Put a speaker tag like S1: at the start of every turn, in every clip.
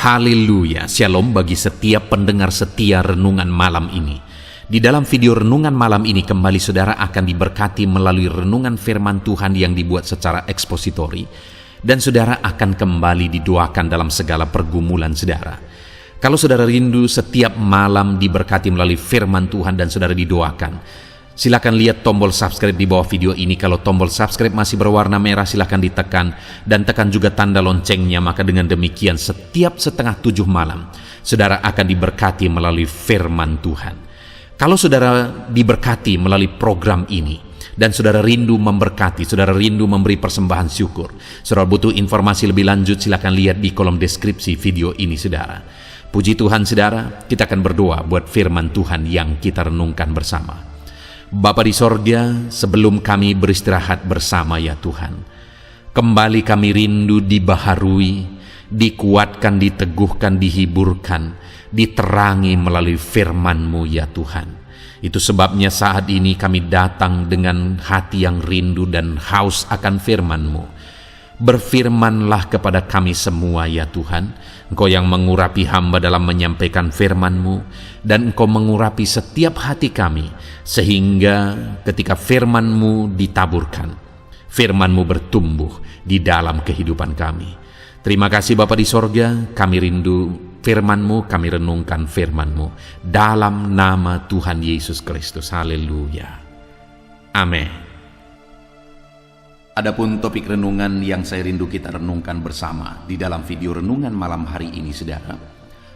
S1: Haleluya, shalom bagi setiap pendengar setia renungan malam ini. Di dalam video renungan malam ini kembali saudara akan diberkati melalui renungan firman Tuhan yang dibuat secara ekspositori. Dan saudara akan kembali didoakan dalam segala pergumulan saudara. Kalau saudara rindu setiap malam diberkati melalui firman Tuhan dan saudara didoakan, silakan lihat tombol subscribe di bawah video ini. Kalau tombol subscribe masih berwarna merah, silakan ditekan dan tekan juga tanda loncengnya. Maka dengan demikian setiap setengah 7 malam saudara akan diberkati melalui firman Tuhan. Kalau saudara diberkati melalui program ini dan saudara rindu memberkati, saudara rindu memberi persembahan syukur, saudara butuh informasi lebih lanjut, silakan lihat di kolom deskripsi video ini saudara. Puji Tuhan saudara, kita akan berdoa buat firman Tuhan yang kita renungkan bersama. Bapa di sorga, sebelum kami beristirahat bersama ya Tuhan, kembali kami rindu dibaharui, dikuatkan, diteguhkan, dihiburkan, diterangi melalui firman-Mu ya Tuhan. Itu sebabnya saat ini kami datang dengan hati yang rindu dan haus akan firman-Mu. Berfirmanlah kepada kami semua ya Tuhan. Engkau yang mengurapi hamba dalam menyampaikan firman-Mu, dan Engkau mengurapi setiap hati kami, sehingga ketika firman-Mu ditaburkan, firman-Mu bertumbuh di dalam kehidupan kami. Terima kasih Bapa di sorga, kami rindu firman-Mu, kami renungkan firman-Mu dalam nama Tuhan Yesus Kristus. Haleluya. Amin. Adapun topik renungan yang saya rindu kita renungkan bersama di dalam video renungan malam hari ini saudara,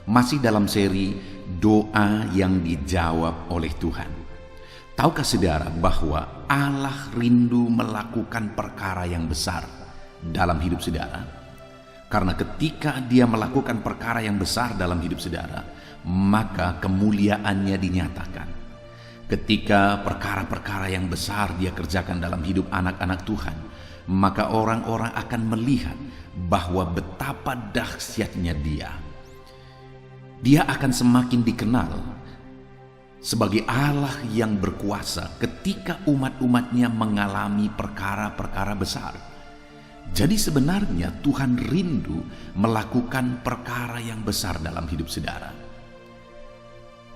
S1: masih dalam seri doa yang dijawab oleh Tuhan. Tahukah saudara bahwa Allah rindu melakukan perkara yang besar dalam hidup saudara? Karena ketika Dia melakukan perkara yang besar dalam hidup saudara, maka kemuliaannya dinyatakan. Ketika perkara-perkara yang besar Dia kerjakan dalam hidup anak-anak Tuhan, maka orang-orang akan melihat bahwa betapa dahsyatnya Dia. Dia akan semakin dikenal sebagai Allah yang berkuasa ketika umat-umatnya mengalami perkara-perkara besar. Jadi sebenarnya Tuhan rindu melakukan perkara yang besar dalam hidup saudara.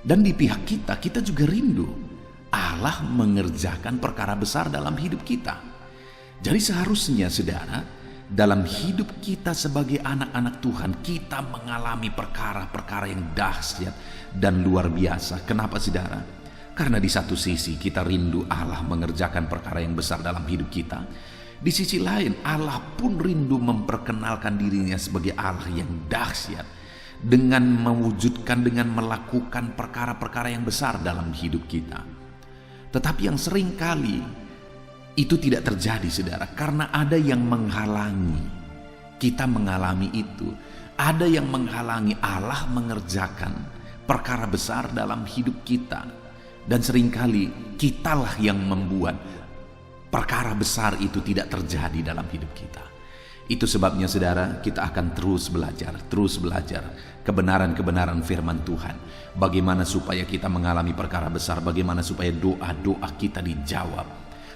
S1: Dan di pihak kita, kita juga rindu Allah mengerjakan perkara besar dalam hidup kita. Jadi seharusnya saudara, dalam hidup kita sebagai anak-anak Tuhan, kita mengalami perkara-perkara yang dahsyat dan luar biasa. Kenapa saudara? Karena di satu sisi kita rindu Allah mengerjakan perkara yang besar dalam hidup kita. Di sisi lain Allah pun rindu memperkenalkan dirinya sebagai Allah yang dahsyat, dengan mewujudkan, dengan melakukan perkara-perkara yang besar dalam hidup kita. Tetapi yang sering kali itu tidak terjadi saudara, karena ada yang menghalangi kita mengalami itu. Ada yang menghalangi Allah mengerjakan perkara besar dalam hidup kita. Dan seringkali kitalah yang membuat perkara besar itu tidak terjadi dalam hidup kita. Itu sebabnya saudara, kita akan terus belajar kebenaran-kebenaran firman Tuhan. Bagaimana supaya kita mengalami perkara besar, bagaimana supaya doa-doa kita dijawab,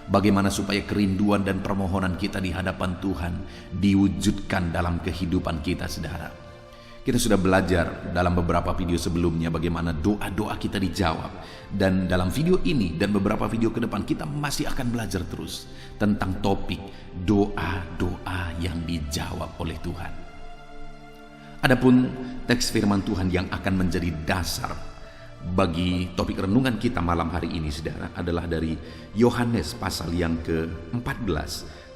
S1: bagaimana supaya kerinduan dan permohonan kita di hadapan Tuhan diwujudkan dalam kehidupan kita saudara. Kita sudah belajar dalam beberapa video sebelumnya bagaimana doa-doa kita dijawab. Dan dalam video ini dan beberapa video ke depan kita masih akan belajar terus tentang topik doa-doa yang dijawab oleh Tuhan. Adapun teks firman Tuhan yang akan menjadi dasar bagi topik renungan kita malam hari ini saudara adalah dari Yohanes pasal yang ke-14,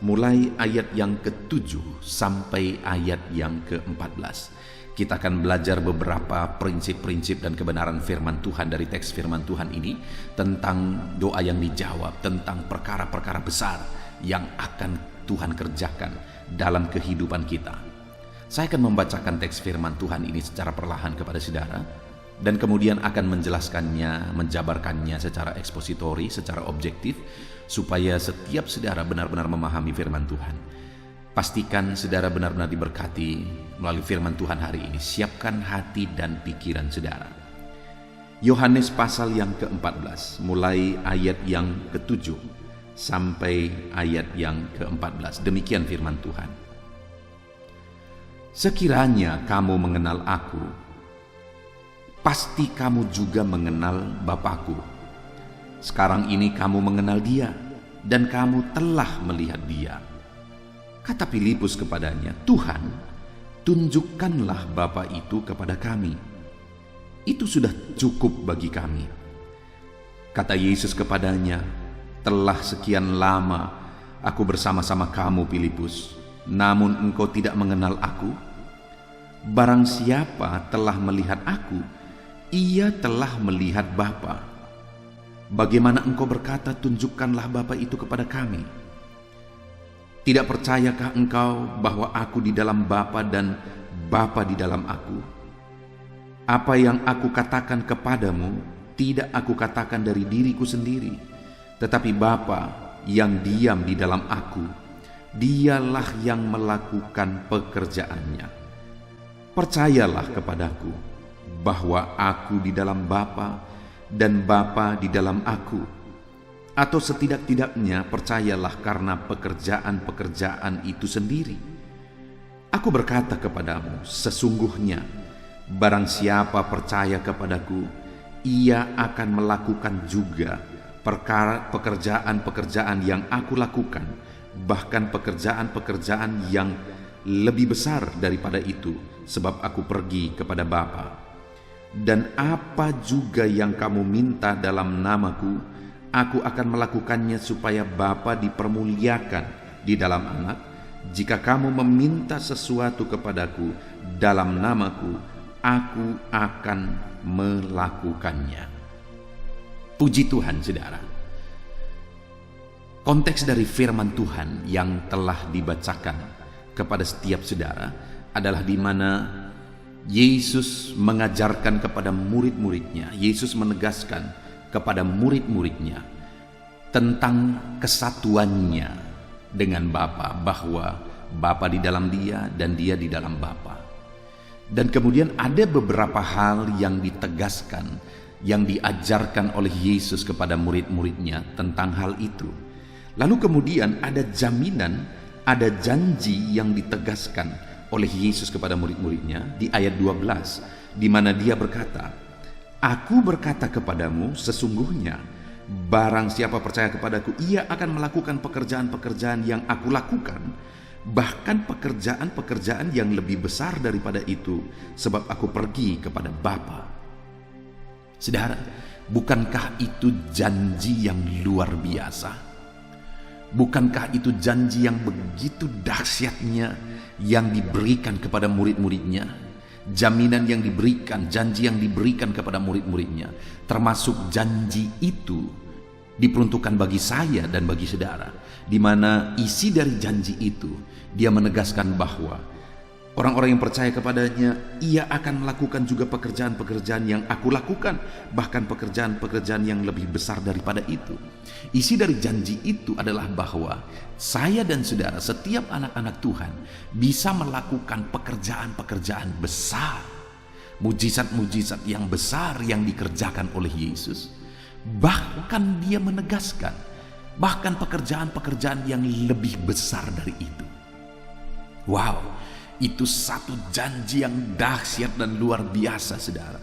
S1: mulai ayat yang ke-7 sampai ayat yang ke-14. Kita akan belajar beberapa prinsip-prinsip dan kebenaran firman Tuhan dari teks firman Tuhan ini tentang doa yang dijawab, tentang perkara-perkara besar yang akan Tuhan kerjakan dalam kehidupan kita. Saya akan membacakan teks firman Tuhan ini secara perlahan kepada saudara, dan kemudian akan menjelaskannya, menjabarkannya secara ekspositori, secara objektif, supaya setiap saudara benar-benar memahami firman Tuhan. Pastikan saudara benar-benar diberkati melalui firman Tuhan hari ini. Siapkan hati dan pikiran saudara. Yohanes pasal yang ke-14, mulai ayat yang ke-7 sampai ayat yang ke-14. Demikian firman Tuhan. Sekiranya kamu mengenal aku, pasti kamu juga mengenal Bapakku. Sekarang ini kamu mengenal Dia, dan kamu telah melihat Dia. Kata Filipus kepadanya, Tuhan, tunjukkanlah Bapa itu kepada kami. Itu sudah cukup bagi kami. Kata Yesus kepadanya, telah sekian lama aku bersama-sama kamu, Filipus, namun engkau tidak mengenal aku. Barang siapa telah melihat aku, ia telah melihat Bapa. Bagaimana engkau berkata, tunjukkanlah Bapa itu kepada kami? Tidak percayakah engkau bahwa aku di dalam Bapa dan Bapa di dalam aku? Apa yang aku katakan kepadamu, tidak aku katakan dari diriku sendiri, tetapi Bapa yang diam di dalam aku, Dialah yang melakukan pekerjaannya. Percayalah kepadaku bahwa aku di dalam Bapa dan Bapa di dalam aku, atau setidak-tidaknya percayalah karena pekerjaan-pekerjaan itu sendiri. Aku berkata kepadamu, sesungguhnya barang siapa percaya kepadaku, ia akan melakukan juga pekerjaan-pekerjaan yang aku lakukan, bahkan pekerjaan-pekerjaan yang lebih besar daripada itu, sebab aku pergi kepada Bapa. Dan apa juga yang kamu minta dalam namaku, aku akan melakukannya supaya Bapa dipermuliakan di dalam Anak. Jika kamu meminta sesuatu kepadaku dalam namaku, aku akan melakukannya. Puji Tuhan, saudara. Konteks dari firman Tuhan yang telah dibacakan kepada setiap saudara adalah di mana Yesus mengajarkan kepada murid-muridnya, Yesus menegaskan kepada murid-muridnya tentang kesatuannya dengan Bapa, bahwa Bapa di dalam Dia dan Dia di dalam Bapa. Dan kemudian ada beberapa hal yang ditegaskan, yang diajarkan oleh Yesus kepada murid-muridnya tentang hal itu. Lalu kemudian ada jaminan, ada janji yang ditegaskan oleh Yesus kepada murid-muridnya di ayat 12, di mana Dia berkata, Aku berkata kepadamu, sesungguhnya barang siapa percaya kepadaku, ia akan melakukan pekerjaan-pekerjaan yang aku lakukan, bahkan pekerjaan-pekerjaan yang lebih besar daripada itu, sebab aku pergi kepada Bapa. Saudara, bukankah itu janji yang luar biasa? Bukankah itu janji yang begitu dahsyatnya yang diberikan kepada murid-muridnya? Jaminan yang diberikan, janji yang diberikan kepada murid-muridnya, termasuk janji itu diperuntukkan bagi saya dan bagi saudara, di mana isi dari janji itu Dia menegaskan bahwa orang-orang yang percaya kepadanya, ia akan melakukan juga pekerjaan-pekerjaan yang aku lakukan, bahkan pekerjaan-pekerjaan yang lebih besar daripada itu. Isi dari janji itu adalah bahwa saya dan saudara, setiap anak-anak Tuhan, bisa melakukan pekerjaan-pekerjaan besar, mujizat-mujizat yang besar yang dikerjakan oleh Yesus. Bahkan Dia menegaskan, bahkan pekerjaan-pekerjaan yang lebih besar dari itu. Wow, itu satu janji yang dahsyat dan luar biasa, saudara.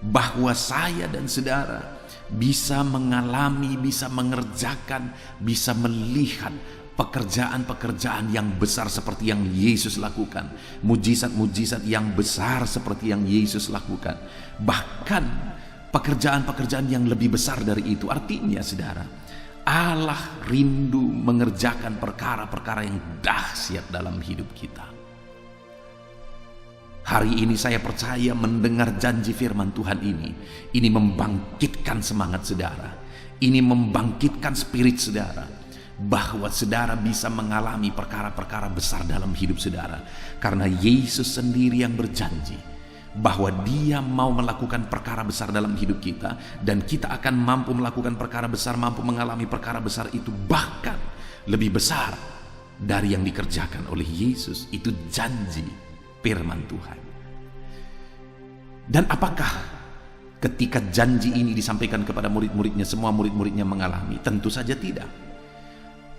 S1: Bahwa saya dan saudara bisa mengalami, bisa mengerjakan, bisa melihat pekerjaan-pekerjaan yang besar seperti yang Yesus lakukan. Mujizat-mujizat yang besar seperti yang Yesus lakukan. Bahkan pekerjaan-pekerjaan yang lebih besar dari itu. Artinya, saudara, Allah rindu mengerjakan perkara-perkara yang dahsyat dalam hidup kita. Hari ini saya percaya mendengar janji firman Tuhan ini membangkitkan semangat saudara. Ini membangkitkan spirit saudara, bahwa saudara bisa mengalami perkara-perkara besar dalam hidup saudara. Karena Yesus sendiri yang berjanji bahwa Dia mau melakukan perkara besar dalam hidup kita, dan kita akan mampu melakukan perkara besar, mampu mengalami perkara besar itu, bahkan lebih besar dari yang dikerjakan oleh Yesus. Itu janji firman Tuhan. Dan apakah ketika janji ini disampaikan kepada murid-muridnya, semua murid-muridnya mengalami? Tentu saja tidak.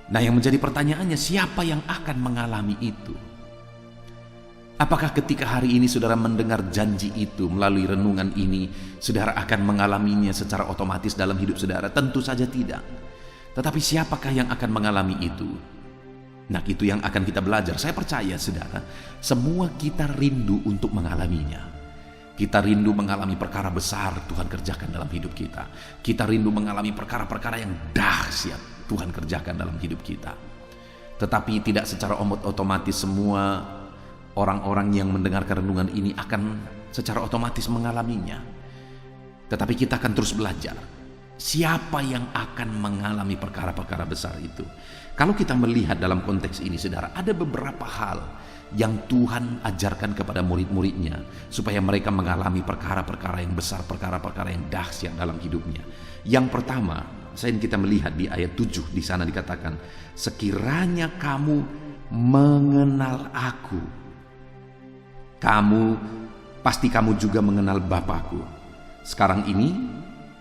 S1: Nah, yang menjadi pertanyaannya, siapa yang akan mengalami itu? Apakah ketika hari ini saudara mendengar janji itu melalui renungan ini, saudara akan mengalaminya secara otomatis dalam hidup saudara? Tentu saja tidak. Tetapi siapakah yang akan mengalami itu? Nah, itu yang akan kita belajar. Saya percaya saudara, semua kita rindu untuk mengalaminya. Kita rindu mengalami perkara besar Tuhan kerjakan dalam hidup kita. Kita rindu mengalami perkara-perkara yang dahsyat Tuhan kerjakan dalam hidup kita. Tetapi tidak secara otomatis semua orang-orang yang mendengarkan renungan ini akan secara otomatis mengalaminya. Tetapi kita akan terus belajar. Siapa yang akan mengalami perkara-perkara besar itu? Kalau kita melihat dalam konteks ini, saudara, ada beberapa hal yang Tuhan ajarkan kepada murid-muridnya supaya mereka mengalami perkara-perkara yang besar, perkara-perkara yang dahsyat dalam hidupnya. Yang pertama, kita melihat di ayat 7 di sana dikatakan, sekiranya kamu mengenal aku, pasti kamu juga mengenal Bapakku. Sekarang ini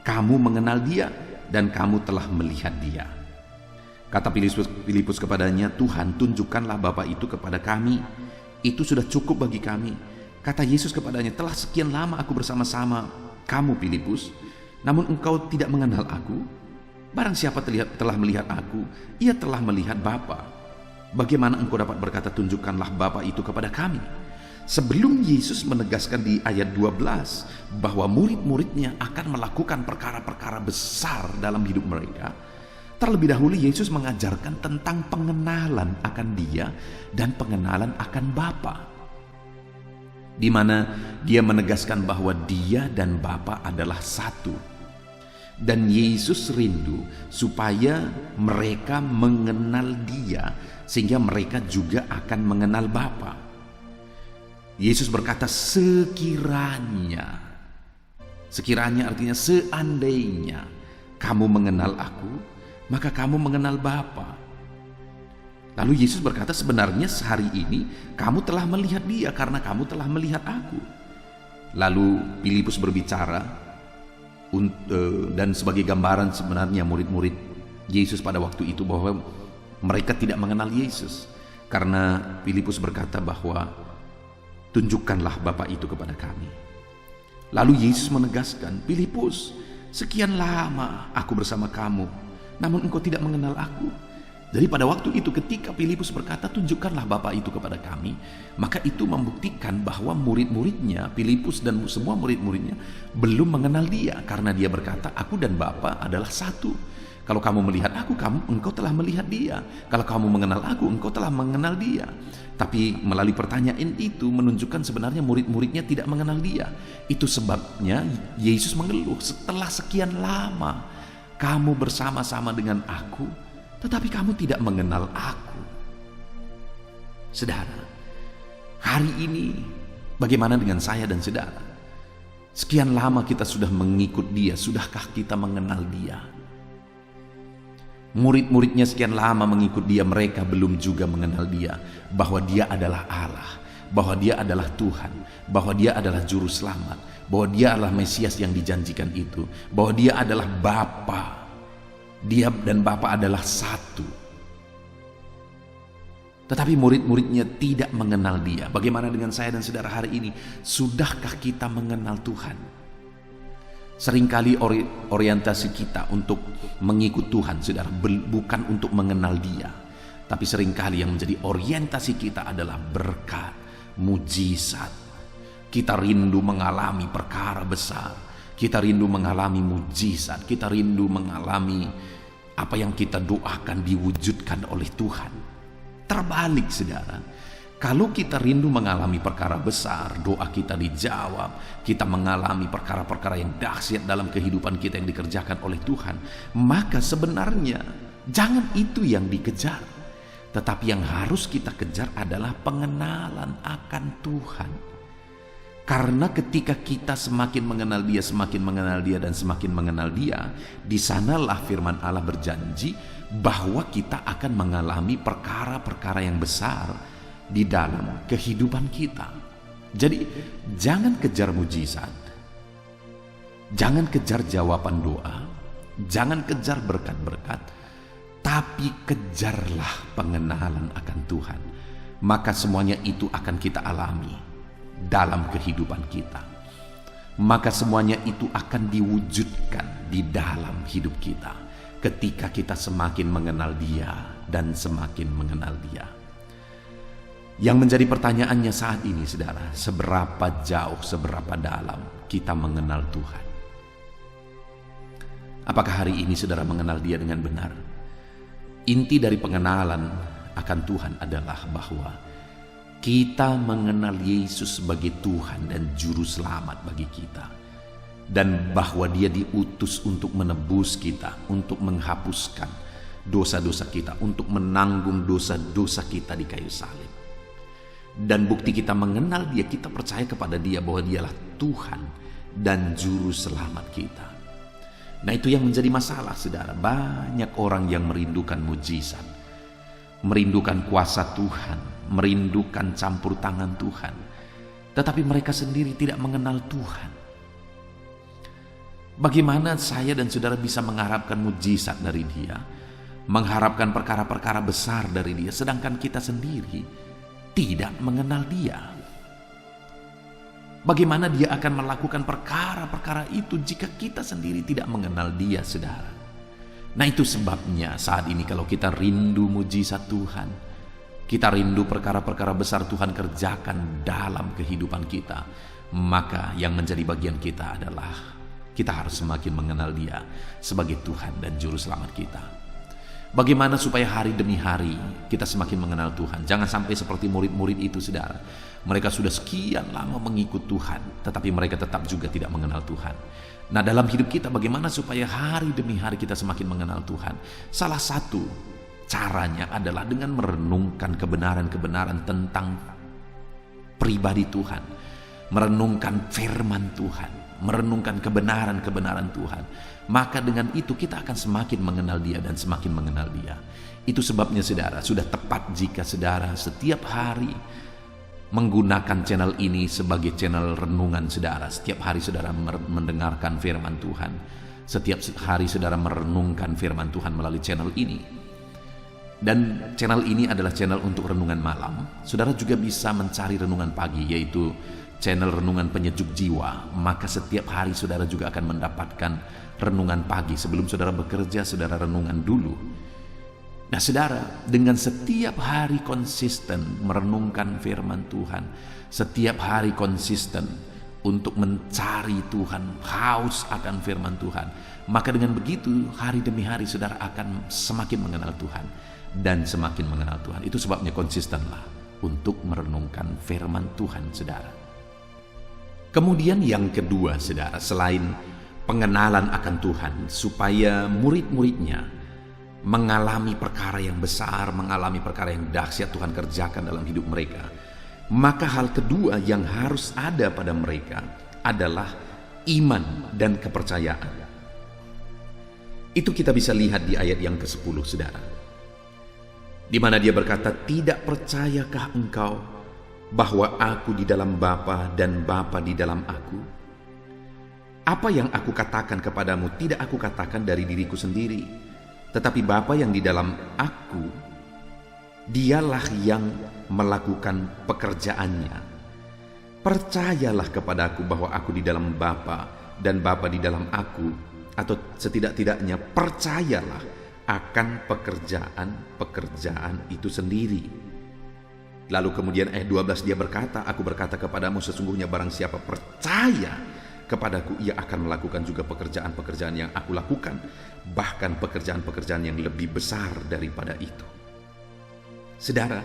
S1: kamu mengenal Dia dan kamu telah melihat Dia. Kata Filipus kepadanya, Tuhan, tunjukkanlah Bapa itu kepada kami. Itu sudah cukup bagi kami. Kata Yesus kepadanya, telah sekian lama aku bersama-sama kamu, Filipus, namun engkau tidak mengenal aku. Barang siapa telah melihat aku, ia telah melihat Bapa. Bagaimana engkau dapat berkata, tunjukkanlah Bapa itu kepada kami? Sebelum Yesus menegaskan di ayat 12 bahwa murid-muridnya akan melakukan perkara-perkara besar dalam hidup mereka, terlebih dahulu Yesus mengajarkan tentang pengenalan akan Dia dan pengenalan akan Bapa, di mana Dia menegaskan bahwa Dia dan Bapa adalah satu. Dan Yesus rindu supaya mereka mengenal Dia sehingga mereka juga akan mengenal Bapa. Yesus berkata sekiranya artinya seandainya kamu mengenal aku, maka kamu mengenal Bapa. Lalu Yesus berkata, sebenarnya sehari ini kamu telah melihat Dia karena kamu telah melihat aku. Lalu Filipus berbicara dan sebagai gambaran sebenarnya murid-murid Yesus pada waktu itu bahwa mereka tidak mengenal Yesus, karena Filipus berkata bahwa tunjukkanlah Bapa itu kepada kami. Lalu Yesus menegaskan, Filipus, sekian lama aku bersama kamu, namun engkau tidak mengenal aku. Jadi pada waktu itu ketika Filipus berkata, tunjukkanlah Bapa itu kepada kami, maka itu membuktikan bahwa murid-muridnya, Filipus dan semua murid-muridnya belum mengenal Dia, karena Dia berkata, aku dan Bapa adalah satu. Kalau kamu melihat aku, engkau telah melihat Dia. Kalau kamu mengenal aku, engkau telah mengenal Dia. Tapi melalui pertanyaan itu menunjukkan sebenarnya murid-muridnya tidak mengenal Dia. Itu sebabnya Yesus mengeluh, setelah sekian lama kamu bersama-sama dengan aku, tetapi kamu tidak mengenal aku. Saudara, hari ini bagaimana dengan saya dan saudara? Sekian lama kita sudah mengikut Dia, sudahkah kita mengenal Dia? Murid-muridnya sekian lama mengikut Dia, mereka belum juga mengenal Dia, bahwa Dia adalah Allah, bahwa Dia adalah Tuhan, bahwa Dia adalah Juru Selamat, bahwa Dia adalah Mesias yang dijanjikan itu, bahwa Dia adalah Bapa. Dia dan Bapa adalah satu. Tetapi murid-muridnya tidak mengenal Dia. Bagaimana dengan saya dan saudara hari ini? Sudahkah kita mengenal Tuhan? Seringkali orientasi kita untuk mengikut Tuhan, saudara, bukan untuk mengenal Dia. Tapi seringkali yang menjadi orientasi kita adalah berkat, mujizat. Kita rindu mengalami perkara besar. Kita rindu mengalami mujizat. Kita rindu mengalami apa yang kita doakan diwujudkan oleh Tuhan. Terbalik, saudara. Kalau kita rindu mengalami perkara besar, doa kita dijawab, kita mengalami perkara-perkara yang dahsyat dalam kehidupan kita yang dikerjakan oleh Tuhan, maka sebenarnya jangan itu yang dikejar. Tetapi yang harus kita kejar adalah pengenalan akan Tuhan. Karena ketika kita semakin mengenal Dia, semakin mengenal Dia, dan semakin mengenal Dia, di sanalah firman Allah berjanji bahwa kita akan mengalami perkara-perkara yang besar di dalam kehidupan kita. Jadi jangan kejar mujizat, jangan kejar jawaban doa, jangan kejar berkat-berkat, tapi kejarlah pengenalan akan Tuhan. maka semuanya itu akan kita alami dalam kehidupan kita. Maka semuanya itu akan diwujudkan di dalam hidup kita ketika kita semakin mengenal Dia dan semakin mengenal Dia. Yang menjadi pertanyaannya saat ini, saudara, seberapa jauh, seberapa dalam kita mengenal Tuhan? Apakah hari ini saudara mengenal Dia dengan benar? Inti dari pengenalan akan Tuhan adalah bahwa kita mengenal Yesus sebagai Tuhan dan Juru Selamat bagi kita, dan bahwa Dia diutus untuk menebus kita, untuk menghapuskan dosa-dosa kita, untuk menanggung dosa-dosa kita di kayu salib. Dan bukti kita mengenal Dia, kita percaya kepada Dia bahwa Dialah Tuhan dan Juru Selamat kita. Nah, itu yang menjadi masalah, saudara. Banyak orang yang merindukan mujizat, merindukan kuasa Tuhan, merindukan campur tangan Tuhan, tetapi mereka sendiri tidak mengenal Tuhan. Bagaimana saya dan saudara bisa mengharapkan mujizat dari Dia, mengharapkan perkara-perkara besar dari Dia, sedangkan kita sendiri tidak mengenal Dia? Bagaimana Dia akan melakukan perkara-perkara itu jika kita sendiri tidak mengenal Dia, saudara? Nah, itu sebabnya saat ini kalau kita rindu mujizat Tuhan, kita rindu perkara-perkara besar Tuhan kerjakan dalam kehidupan kita, maka yang menjadi bagian kita adalah kita harus semakin mengenal Dia sebagai Tuhan dan Juru Selamat kita. Bagaimana supaya hari demi hari kita semakin mengenal Tuhan? Jangan sampai seperti murid-murid itu, saudara. Mereka sudah sekian lama mengikut Tuhan, tetapi mereka tetap juga tidak mengenal Tuhan. Nah, dalam hidup kita bagaimana supaya hari demi hari kita semakin mengenal Tuhan? Salah satu caranya adalah dengan merenungkan kebenaran-kebenaran tentang pribadi Tuhan, merenungkan firman Tuhan, merenungkan kebenaran-kebenaran Tuhan. Maka dengan itu kita akan semakin mengenal Dia dan semakin mengenal Dia. Itu sebabnya, saudara, sudah tepat jika saudara setiap hari menggunakan channel ini sebagai channel renungan saudara. Setiap hari saudara mendengarkan firman Tuhan, setiap hari saudara merenungkan firman Tuhan melalui channel ini. Dan channel ini adalah channel untuk renungan malam. Saudara juga bisa mencari renungan pagi, yaitu channel renungan penyejuk jiwa. Maka setiap hari saudara juga akan mendapatkan renungan pagi. Sebelum saudara bekerja, saudara renungan dulu. Nah, saudara, dengan setiap hari konsisten merenungkan firman Tuhan, setiap hari konsisten untuk mencari Tuhan, haus akan firman Tuhan, maka dengan begitu hari demi hari saudara akan semakin mengenal Tuhan dan semakin mengenal Tuhan. Itu sebabnya konsistenlah untuk merenungkan firman Tuhan, saudara. Kemudian yang kedua, saudara, selain pengenalan akan Tuhan, supaya murid-muridnya mengalami perkara yang besar, mengalami perkara yang dahsyat Tuhan kerjakan dalam hidup mereka, maka hal kedua yang harus ada pada mereka adalah iman dan kepercayaan. Itu kita bisa lihat di ayat yang ke-10, saudara, di mana Dia berkata, "Tidak percayakah engkau bahwa aku di dalam Bapa dan Bapa di dalam aku? Apa yang aku katakan kepadamu tidak aku katakan dari diriku sendiri, tetapi Bapa yang di dalam aku, Dialah yang melakukan pekerjaannya. Percayalah kepadaku bahwa aku di dalam Bapa dan Bapa di dalam aku, atau setidak-tidaknya percayalah akan pekerjaan-pekerjaan itu sendiri." Lalu kemudian ayat 12 Dia berkata, "Aku berkata kepadamu, sesungguhnya barang siapa percaya kepadaku, ia akan melakukan juga pekerjaan-pekerjaan yang aku lakukan, bahkan pekerjaan-pekerjaan yang lebih besar daripada itu." Saudara,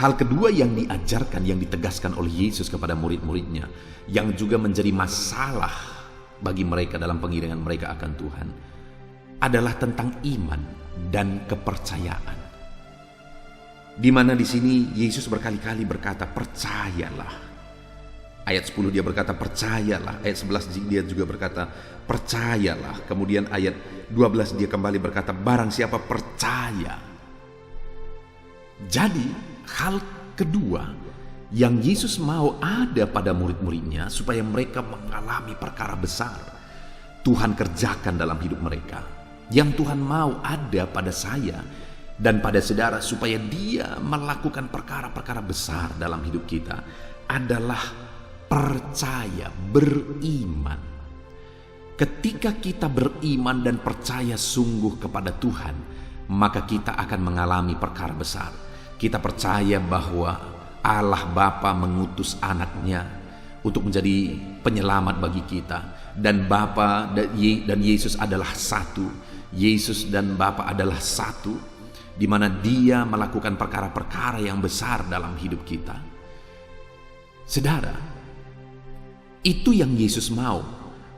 S1: hal kedua yang diajarkan, yang ditegaskan oleh Yesus kepada murid-muridnya, yang juga menjadi masalah bagi mereka dalam pengiringan mereka akan Tuhan, adalah tentang iman dan kepercayaan. Di mana di sini Yesus berkali-kali berkata, "Percayalah." Ayat 10 Dia berkata, "Percayalah." Ayat 11 Dia juga berkata, "Percayalah." Kemudian ayat 12 Dia kembali berkata, "Barang siapa percaya." Jadi hal kedua yang Yesus mau ada pada murid-muridnya, supaya mereka mengalami perkara besar Tuhan kerjakan dalam hidup mereka, yang Tuhan mau ada pada saya Dan pada saudara, supaya dia melakukan perkara-perkara besar dalam hidup kita adalah percaya, beriman. Ketika kita beriman dan percaya sungguh kepada Tuhan, maka kita akan mengalami perkara besar. Kita percaya bahwa Allah Bapa mengutus anaknya untuk menjadi penyelamat bagi kita. Dan Bapa dan Yesus adalah satu. Yesus dan Bapa adalah satu, di mana Dia melakukan perkara-perkara yang besar dalam hidup kita. Saudara, itu yang Yesus mau,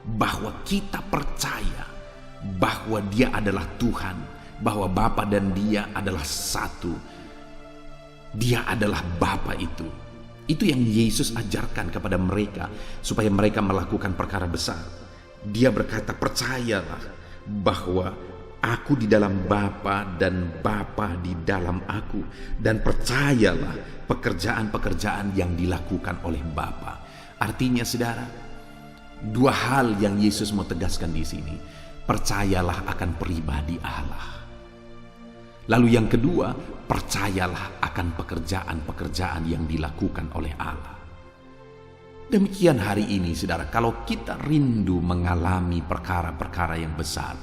S1: bahwa kita percaya bahwa Dia adalah Tuhan, bahwa Bapa dan Dia adalah satu. Dia adalah Bapa itu. Itu yang Yesus ajarkan kepada mereka supaya mereka melakukan perkara besar. Dia berkata, percayalah bahwa Aku di dalam Bapa dan Bapa di dalam Aku, dan percayalah pekerjaan-pekerjaan yang dilakukan oleh Bapa. Artinya saudara, dua hal yang Yesus mau tegaskan di sini. Percayalah akan pribadi Allah. Lalu yang kedua, percayalah akan pekerjaan-pekerjaan yang dilakukan oleh Allah. Demikian hari ini saudara, kalau kita rindu mengalami perkara-perkara yang besar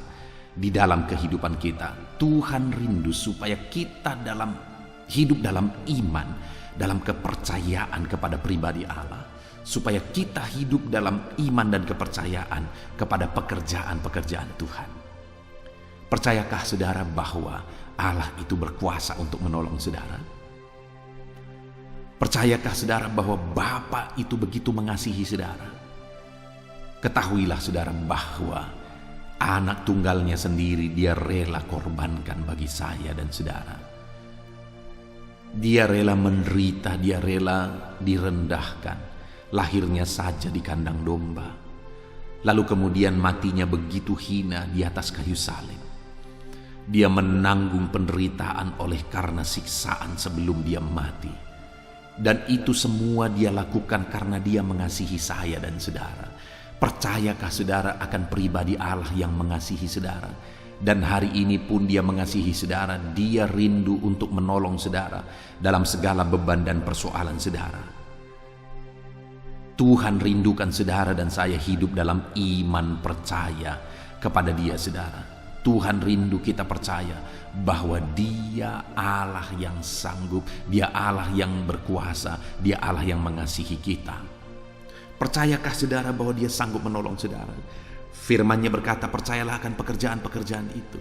S1: di dalam kehidupan kita, Tuhan rindu supaya kita hidup dalam iman, dalam kepercayaan kepada pribadi Allah, supaya kita hidup dalam iman dan kepercayaan kepada pekerjaan-pekerjaan Tuhan. Percayakah saudara bahwa Allah itu berkuasa untuk menolong saudara? Percayakah saudara bahwa Bapa itu begitu mengasihi saudara? Ketahuilah saudara bahwa anak tunggalnya sendiri Dia rela korbankan bagi saya dan saudara. Dia rela menderita, Dia rela direndahkan. Lahirnya saja di kandang domba, lalu kemudian matinya begitu hina di atas kayu salib. Dia menanggung penderitaan oleh karena siksaan sebelum Dia mati. Dan itu semua Dia lakukan karena Dia mengasihi saya dan saudara. Percayakah saudara akan pribadi Allah yang mengasihi saudara? Dan hari ini pun Dia mengasihi saudara. Dia rindu untuk menolong saudara dalam segala beban dan persoalan saudara. Tuhan rindukan saudara dan saya hidup dalam iman percaya kepada Dia saudara. Tuhan rindu kita percaya bahwa Dia Allah yang sanggup, Dia Allah yang berkuasa, Dia Allah yang mengasihi kita. Percayakah saudara bahwa Dia sanggup menolong saudara? Firman-Nya berkata, percayalah akan pekerjaan-pekerjaan itu,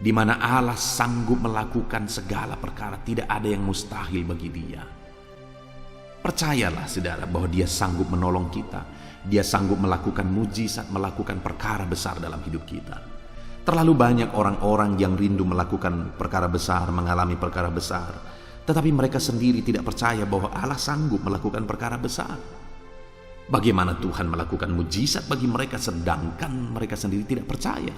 S1: di mana Allah sanggup melakukan segala perkara. Tidak ada yang mustahil bagi Dia. Percayalah saudara bahwa Dia sanggup menolong kita. Dia sanggup melakukan mujizat, melakukan perkara besar dalam hidup kita. Terlalu banyak orang-orang yang rindu melakukan perkara besar, mengalami perkara besar, tetapi mereka sendiri tidak percaya bahwa Allah sanggup melakukan perkara besar. Bagaimana Tuhan melakukan mujizat bagi mereka, sedangkan mereka sendiri tidak percaya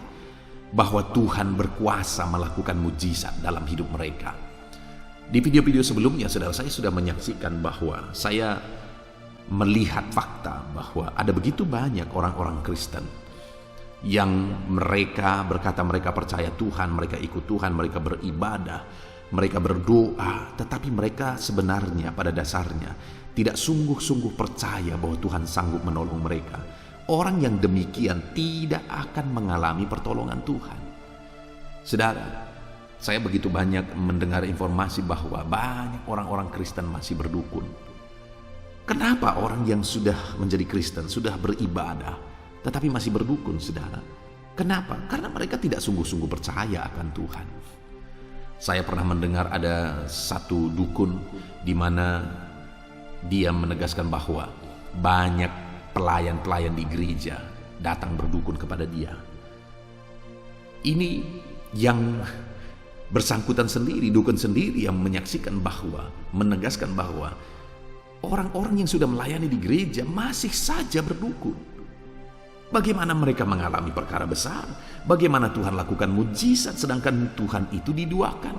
S1: bahwa Tuhan berkuasa melakukan mujizat dalam hidup mereka. Di video-video sebelumnya saudara, saya sudah menyaksikan bahwa saya melihat fakta bahwa ada begitu banyak orang-orang Kristen yang mereka berkata mereka percaya Tuhan, mereka ikut Tuhan, mereka beribadah, mereka berdoa, tetapi mereka sebenarnya pada dasarnya tidak sungguh-sungguh percaya bahwa Tuhan sanggup menolong mereka. Orang yang demikian tidak akan mengalami pertolongan Tuhan. Saudara, saya begitu banyak mendengar informasi bahwa banyak orang-orang Kristen masih berdukun. Kenapa orang yang sudah menjadi Kristen, sudah beribadah, tetapi masih berdukun, saudara? Kenapa? Karena mereka tidak sungguh-sungguh percaya akan Tuhan. Saya pernah mendengar ada satu dukun di mana dia menegaskan bahwa banyak pelayan-pelayan di gereja datang berdukun kepada dia. Ini yang bersangkutan sendiri, dukun sendiri yang menyaksikan bahwa, menegaskan bahwa orang-orang yang sudah melayani di gereja masih saja berdukun. Bagaimana mereka mengalami perkara besar? Bagaimana Tuhan lakukan mujizat sedangkan Tuhan itu diduakan?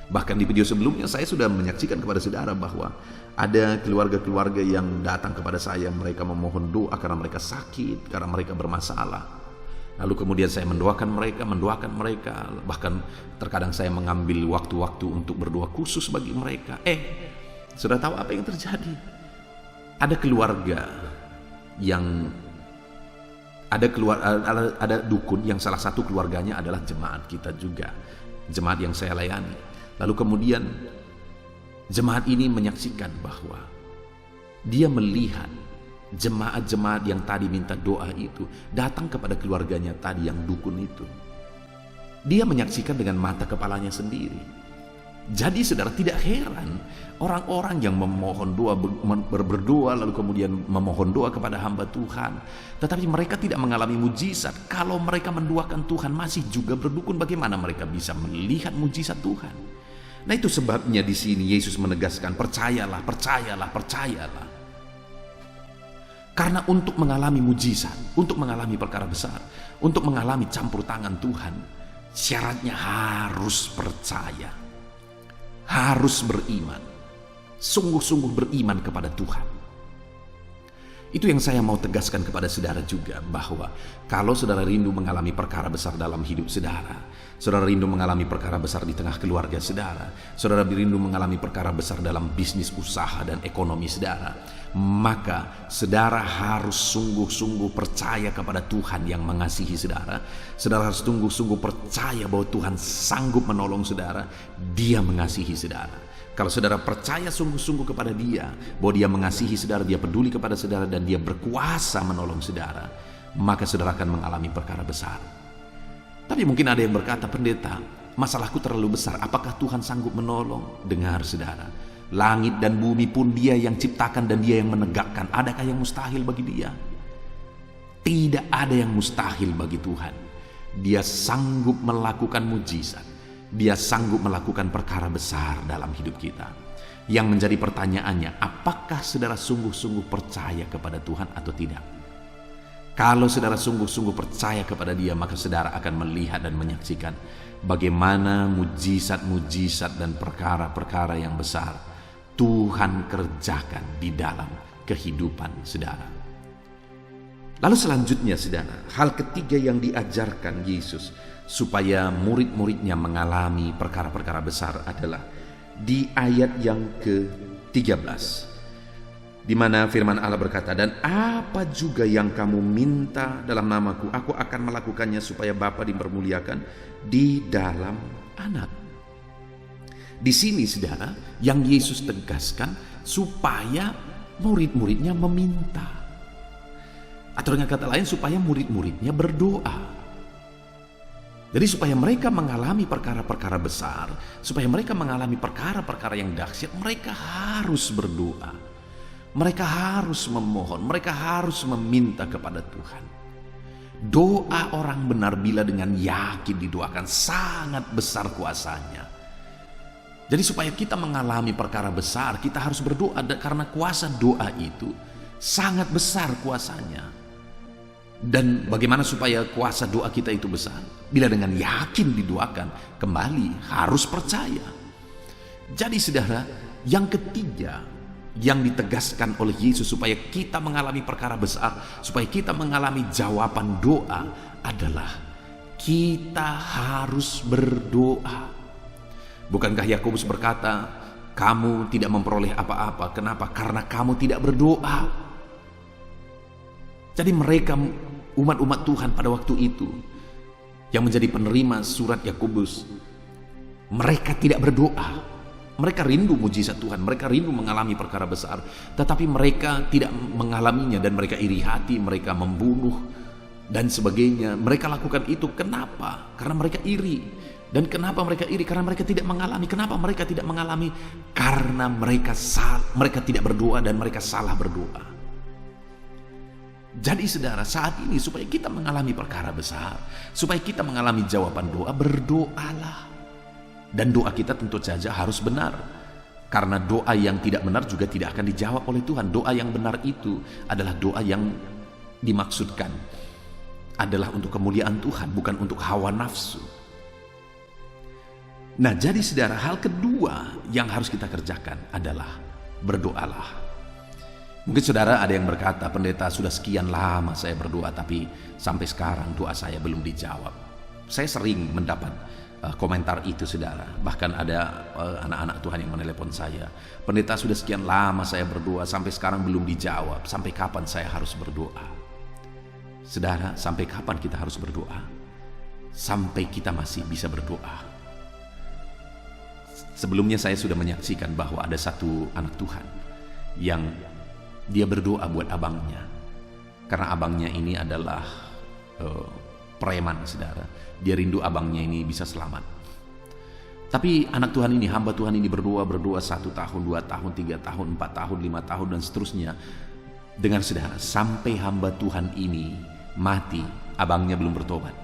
S1: Bahkan di video sebelumnya saya sudah menyaksikan kepada saudara bahwa ada keluarga-keluarga yang datang kepada saya, mereka memohon doa karena mereka sakit, karena mereka bermasalah. Lalu kemudian saya mendoakan mereka, bahkan terkadang saya mengambil waktu-waktu untuk berdoa khusus bagi mereka. Sudah tahu apa yang terjadi? Ada keluarga yang ada dukun yang salah satu keluarganya adalah jemaat kita juga, jemaat yang saya layani. Lalu kemudian jemaat ini menyaksikan bahwa dia melihat jemaat-jemaat yang tadi minta doa itu datang kepada keluarganya tadi yang dukun itu. Dia menyaksikan dengan mata kepalanya sendiri. Jadi saudara, tidak heran orang-orang yang memohon doa, berdoa lalu kemudian memohon doa kepada hamba Tuhan, tetapi mereka tidak mengalami mujizat. Kalau mereka mendoakan Tuhan masih juga berdukun, bagaimana mereka bisa melihat mujizat Tuhan? Nah, itu sebabnya di sini Yesus menegaskan, percayalah, percayalah, percayalah. Karena untuk mengalami mujizat, untuk mengalami perkara besar, untuk mengalami campur tangan Tuhan, syaratnya harus percaya, harus beriman, sungguh-sungguh beriman kepada Tuhan. Itu yang saya mau tegaskan kepada saudara juga, bahwa kalau saudara rindu mengalami perkara besar dalam hidup saudara, saudara rindu mengalami perkara besar di tengah keluarga saudara, saudara rindu mengalami perkara besar dalam bisnis, usaha, dan ekonomi saudara, maka saudara harus sungguh-sungguh percaya kepada Tuhan yang mengasihi saudara. Saudara harus sungguh-sungguh percaya bahwa Tuhan sanggup menolong saudara, Dia mengasihi saudara. Kalau saudara percaya sungguh-sungguh kepada Dia, bahwa Dia mengasihi saudara, Dia peduli kepada saudara, dan Dia berkuasa menolong saudara, maka saudara akan mengalami perkara besar. Tapi mungkin ada yang berkata, pendeta, masalahku terlalu besar, apakah Tuhan sanggup menolong? Dengar saudara, langit dan bumi pun Dia yang ciptakan dan Dia yang menegakkan. Adakah yang mustahil bagi Dia? Tidak ada yang mustahil bagi Tuhan. Dia sanggup melakukan mujizat. Dia sanggup melakukan perkara besar dalam hidup kita. Yang menjadi pertanyaannya, apakah saudara sungguh-sungguh percaya kepada Tuhan atau tidak? Kalau saudara sungguh-sungguh percaya kepada Dia, maka saudara akan melihat dan menyaksikan bagaimana mujizat-mujizat dan perkara-perkara yang besar Tuhan kerjakan di dalam kehidupan saudara. Lalu selanjutnya saudara, hal ketiga yang diajarkan Yesus supaya murid-muridnya mengalami perkara-perkara besar adalah di ayat yang ke-13, di mana firman Allah berkata, dan apa juga yang kamu minta dalam namaku, aku akan melakukannya supaya Bapa dipermuliakan di dalam Anak. Di sini saudara, yang Yesus tegaskan supaya murid-muridnya meminta, atau dengan kata lain supaya murid-muridnya berdoa. Jadi supaya mereka mengalami perkara-perkara besar, supaya mereka mengalami perkara-perkara yang dahsyat, mereka harus berdoa. Mereka harus memohon, mereka harus meminta kepada Tuhan. Doa orang benar bila dengan yakin didoakan sangat besar kuasanya. Jadi supaya kita mengalami perkara besar, kita harus berdoa, karena kuasa doa itu sangat besar kuasanya. Dan bagaimana supaya kuasa doa kita itu besar? Bila dengan yakin didoakan, kembali harus percaya. Jadi saudara, yang ketiga yang ditegaskan oleh Yesus supaya kita mengalami perkara besar, supaya kita mengalami jawaban doa adalah kita harus berdoa. Bukankah Yakobus berkata, kamu tidak memperoleh apa-apa. Kenapa? Karena kamu tidak berdoa. Jadi mereka, umat-umat Tuhan pada waktu itu yang menjadi penerima surat Yakobus, mereka tidak berdoa. Mereka rindu mujizat Tuhan, mereka rindu mengalami perkara besar, tetapi mereka tidak mengalaminya, dan mereka iri hati, mereka membunuh dan sebagainya. Mereka lakukan itu kenapa? Karena mereka iri. Dan kenapa mereka iri? Karena mereka tidak mengalami. Kenapa mereka tidak mengalami? Karena mereka tidak berdoa dan mereka salah berdoa. Jadi saudara, saat ini supaya kita mengalami perkara besar, supaya kita mengalami jawaban doa, berdoalah. Dan doa kita tentu saja harus benar. Karena doa yang tidak benar juga tidak akan dijawab oleh Tuhan. Doa yang benar itu adalah doa yang dimaksudkan adalah untuk kemuliaan Tuhan, bukan untuk hawa nafsu. Nah, jadi saudara, hal kedua yang harus kita kerjakan adalah berdoalah. Mungkin saudara ada yang berkata, pendeta sudah sekian lama saya berdoa tapi sampai sekarang doa saya belum dijawab. Saya sering mendapat komentar itu saudara. Bahkan ada anak-anak Tuhan yang menelepon saya, pendeta sudah sekian lama saya berdoa sampai sekarang belum dijawab. Sampai kapan saya harus berdoa? Saudara, sampai kapan kita harus berdoa? Sampai kita masih bisa berdoa. Sebelumnya saya sudah menyaksikan bahwa ada satu anak Tuhan yang dia berdoa buat abangnya, karena abangnya ini adalah preman saudara. Dia rindu abangnya ini bisa selamat. Tapi anak Tuhan ini, hamba Tuhan ini berdoa 1 tahun, 2 tahun, 3 tahun, 4 tahun, 5 tahun dan seterusnya. Dengar saudara, sampai hamba Tuhan ini mati, abangnya belum bertobat.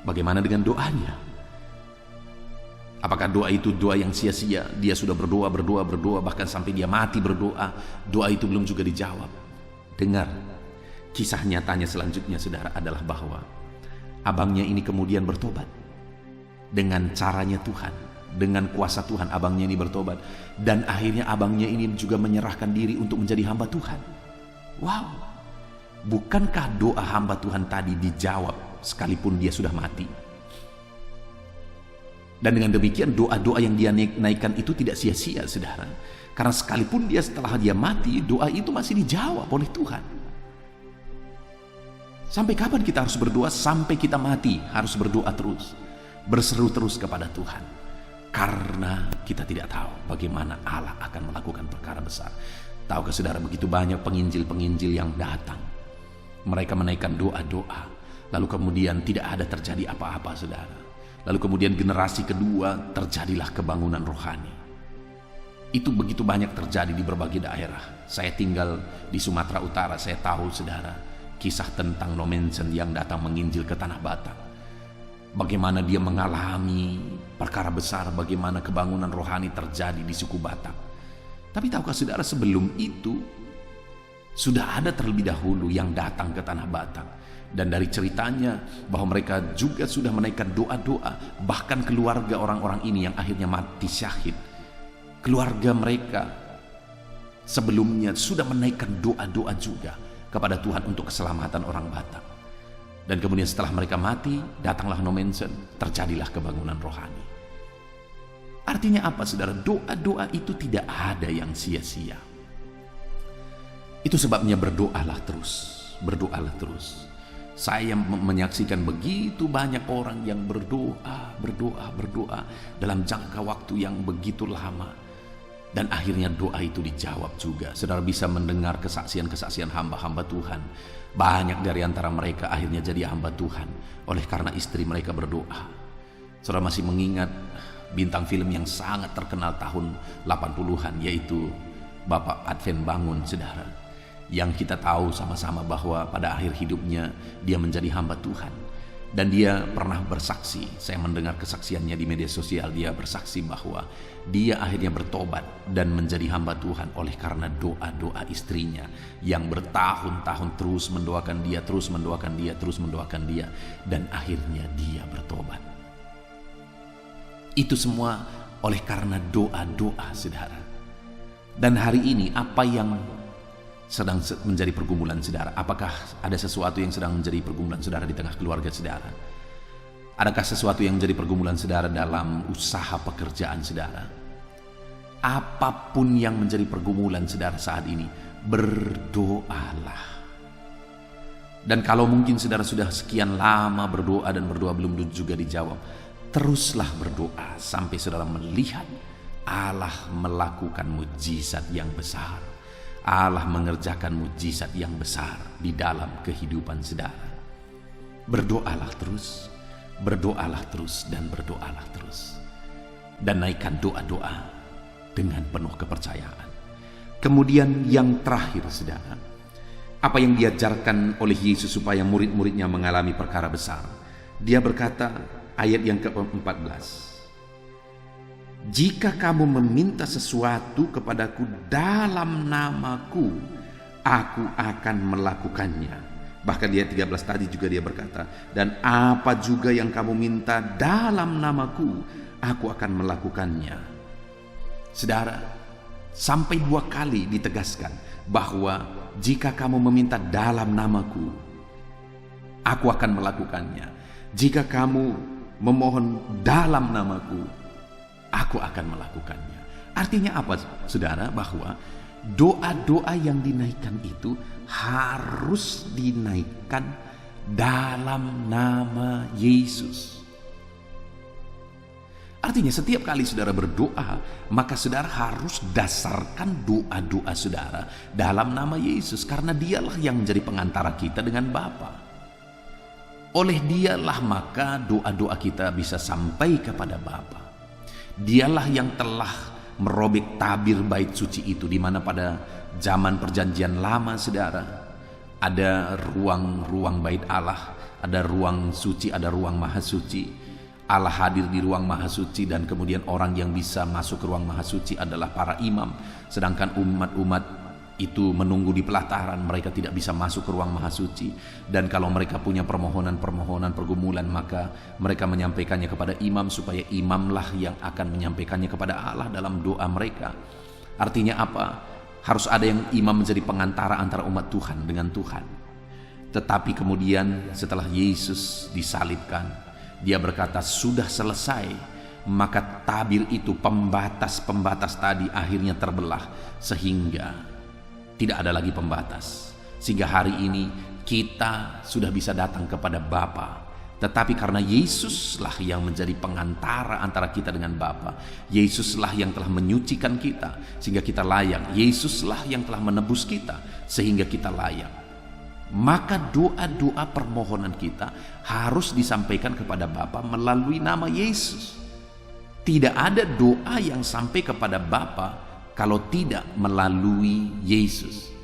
S1: Bagaimana dengan doanya? Apakah doa itu doa yang sia-sia? Dia sudah berdoa, bahkan sampai dia mati berdoa, doa itu belum juga dijawab. Dengar, kisah nyatanya selanjutnya saudara adalah bahwa abangnya ini kemudian bertobat. Dengan caranya Tuhan, dengan kuasa Tuhan abangnya ini bertobat. Dan akhirnya abangnya ini juga menyerahkan diri untuk menjadi hamba Tuhan. Wow, bukankah doa hamba Tuhan tadi dijawab sekalipun dia sudah mati? Dan dengan demikian doa-doa yang dia naikkan itu tidak sia-sia saudara. Karena sekalipun dia setelah dia mati, doa itu masih dijawab oleh Tuhan. Sampai kapan kita harus berdoa? Sampai kita mati harus berdoa terus. Berseru terus kepada Tuhan. Karena kita tidak tahu bagaimana Allah akan melakukan perkara besar. Tahukah saudara, begitu banyak penginjil-penginjil yang datang. Mereka menaikkan doa-doa. Lalu kemudian tidak ada terjadi apa-apa saudara. Lalu kemudian generasi kedua terjadilah kebangunan rohani. Itu begitu banyak terjadi di berbagai daerah. Saya tinggal di Sumatera Utara, saya tahu saudara kisah tentang Nomensen yang datang menginjil ke Tanah Batak. Bagaimana dia mengalami perkara besar, bagaimana kebangunan rohani terjadi di suku Batak. Tapi tahukah saudara, sebelum itu sudah ada terlebih dahulu yang datang ke Tanah Batak. Dan dari ceritanya bahwa mereka juga sudah menaikkan doa-doa. Bahkan keluarga orang-orang ini yang akhirnya mati syahid, keluarga mereka sebelumnya sudah menaikkan doa-doa juga kepada Tuhan untuk keselamatan orang Batak. Dan kemudian setelah mereka mati, datanglah Nomensen, terjadilah kebangunan rohani. Artinya apa saudara? Doa-doa itu tidak ada yang sia-sia. Itu sebabnya berdoalah terus, berdoalah terus. Saya menyaksikan begitu banyak orang yang berdoa dalam jangka waktu yang begitu lama. Dan akhirnya doa itu dijawab juga. Saudara bisa mendengar kesaksian-kesaksian hamba-hamba Tuhan. Banyak dari antara mereka akhirnya jadi hamba Tuhan oleh karena istri mereka berdoa. Saudara masih mengingat bintang film yang sangat terkenal tahun 80-an, yaitu Bapak Advent Bangun saudara. Yang kita tahu sama-sama bahwa pada akhir hidupnya dia menjadi hamba Tuhan. Dan dia pernah bersaksi, saya mendengar kesaksiannya di media sosial, dia bersaksi bahwa dia akhirnya bertobat dan menjadi hamba Tuhan oleh karena doa-doa istrinya yang bertahun-tahun terus mendoakan dia, terus mendoakan dia, dan akhirnya dia bertobat. Itu semua oleh karena doa-doa saudara. Dan hari ini apa yang sedang menjadi pergumulan saudara? Apakah ada sesuatu yang sedang menjadi pergumulan saudara di tengah keluarga saudara? Adakah sesuatu yang menjadi pergumulan saudara dalam usaha pekerjaan saudara? Apapun yang menjadi pergumulan saudara saat ini, berdoalah. Dan kalau mungkin saudara sudah sekian lama berdoa dan berdoa belum juga dijawab, teruslah berdoa sampai saudara melihat Allah melakukan mukjizat yang besar. Allah mengerjakan mukjizat yang besar di dalam kehidupan saudara. Berdoalah terus, dan berdoalah terus. Dan naikkan doa-doa dengan penuh kepercayaan. Kemudian yang terakhir saudara, apa yang diajarkan oleh Yesus supaya murid-muridnya mengalami perkara besar. Dia berkata, ayat yang ke-14. Jika kamu meminta sesuatu kepadaku dalam namaku, aku akan melakukannya. Bahkan di ayat 13 tadi juga dia berkata, dan apa juga yang kamu minta dalam namaku, aku akan melakukannya. Saudara, Sampai 2 kali ditegaskan bahwa jika kamu meminta dalam namaku, aku akan melakukannya. Jika kamu memohon dalam namaku, aku akan melakukannya. Artinya apa, saudara? Bahwa doa-doa yang dinaikkan itu harus dinaikkan dalam nama Yesus. Artinya setiap kali saudara berdoa, maka saudara harus dasarkan doa-doa saudara dalam nama Yesus. Karena dialah yang menjadi pengantara kita dengan Bapa. Oleh dialah maka doa-doa kita bisa sampai kepada Bapa. Dialah yang telah merobek tabir bait suci itu, di mana pada zaman perjanjian lama saudara, ada ruang bait Allah, ada ruang suci, ada ruang maha suci. Allah hadir di ruang maha suci, dan kemudian orang yang bisa masuk ke ruang maha suci adalah para imam. Sedangkan umat-umat itu menunggu di pelataran, mereka tidak bisa masuk ke ruang maha suci. Dan kalau mereka punya permohonan pergumulan, maka mereka menyampaikannya kepada imam, supaya imamlah yang akan menyampaikannya kepada Allah dalam doa mereka. Artinya apa? Harus ada yang imam menjadi pengantara antara umat Tuhan dengan Tuhan. Tetapi kemudian setelah Yesus disalibkan, Dia berkata sudah selesai, maka tabir itu, pembatas-pembatas tadi akhirnya terbelah, sehingga tidak ada lagi pembatas. Sehingga hari ini kita sudah bisa datang kepada Bapa. Tetapi karena Yesuslah yang menjadi pengantara antara kita dengan Bapa, Yesuslah yang telah menyucikan kita sehingga kita layak, Yesuslah yang telah menebus kita sehingga kita layak. Maka doa-doa permohonan kita harus disampaikan kepada Bapa melalui nama Yesus. Tidak ada doa yang sampai kepada Bapa kalau tidak melalui Yesus.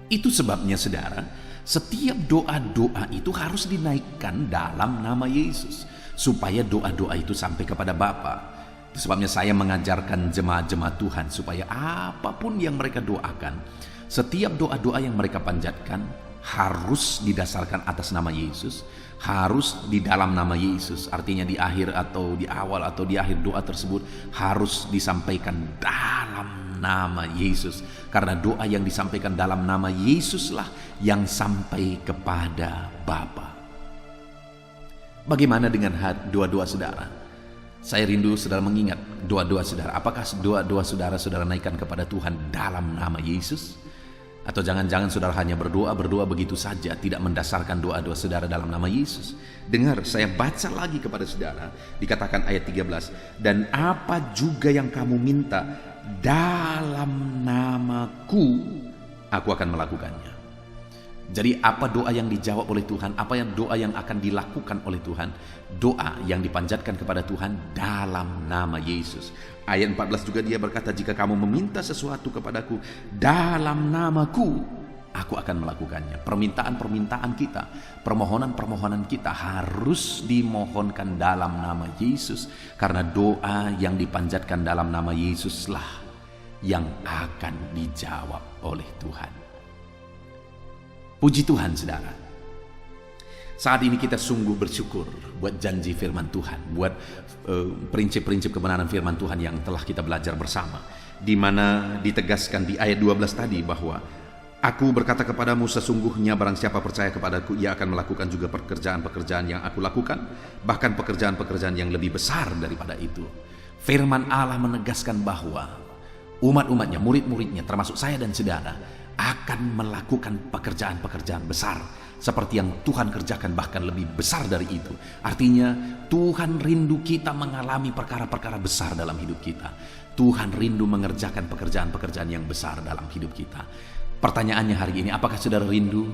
S1: Itu sebabnya saudara, setiap doa-doa itu harus dinaikkan dalam nama Yesus, supaya doa-doa itu sampai kepada Bapa. Itu sebabnya saya mengajarkan jemaat-jemaat Tuhan supaya apapun yang mereka doakan, setiap doa-doa yang mereka panjatkan harus didasarkan atas nama Yesus, harus di dalam nama Yesus. Artinya di akhir atau di awal atau di akhir doa tersebut harus disampaikan dalam nama Yesus. Karena doa yang disampaikan dalam nama Yesuslah yang sampai kepada Bapa. Bagaimana dengan doa-doa saudara? Saya rindu saudara mengingat doa-doa saudara. Apakah doa-doa saudara naikkan kepada Tuhan dalam nama Yesus? Atau jangan-jangan saudara hanya berdoa begitu saja, tidak mendasarkan doa-doa saudara dalam nama Yesus? Dengar, saya baca lagi kepada saudara, dikatakan ayat 13, dan apa juga yang kamu minta dalam namaku, aku akan melakukannya. Jadi apa doa yang dijawab oleh Tuhan, apa yang doa yang akan dilakukan oleh Tuhan? Doa yang dipanjatkan kepada Tuhan dalam nama Yesus. Ayat 14 juga dia berkata, jika kamu meminta sesuatu kepadaku dalam namaku, aku akan melakukannya. Permintaan-permintaan kita, permohonan-permohonan kita harus dimohonkan dalam nama Yesus. Karena doa yang dipanjatkan dalam nama Yesuslah yang akan dijawab oleh Tuhan. Puji Tuhan saudara. Saat ini kita sungguh bersyukur buat janji firman Tuhan, buat prinsip-prinsip kebenaran firman Tuhan yang telah kita belajar bersama, di mana ditegaskan di ayat 12 tadi bahwa aku berkata kepadamu, sesungguhnya barang siapa percaya kepadaku, ia akan melakukan juga pekerjaan-pekerjaan yang aku lakukan, bahkan pekerjaan-pekerjaan yang lebih besar daripada itu. Firman Allah menegaskan bahwa umat-umatnya, murid-muridnya, termasuk saya dan saudara, akan melakukan pekerjaan-pekerjaan besar seperti yang Tuhan kerjakan, bahkan lebih besar dari itu. Artinya Tuhan rindu kita mengalami perkara-perkara besar dalam hidup kita. Tuhan rindu mengerjakan pekerjaan-pekerjaan yang besar dalam hidup kita. Pertanyaannya hari ini, apakah saudara rindu?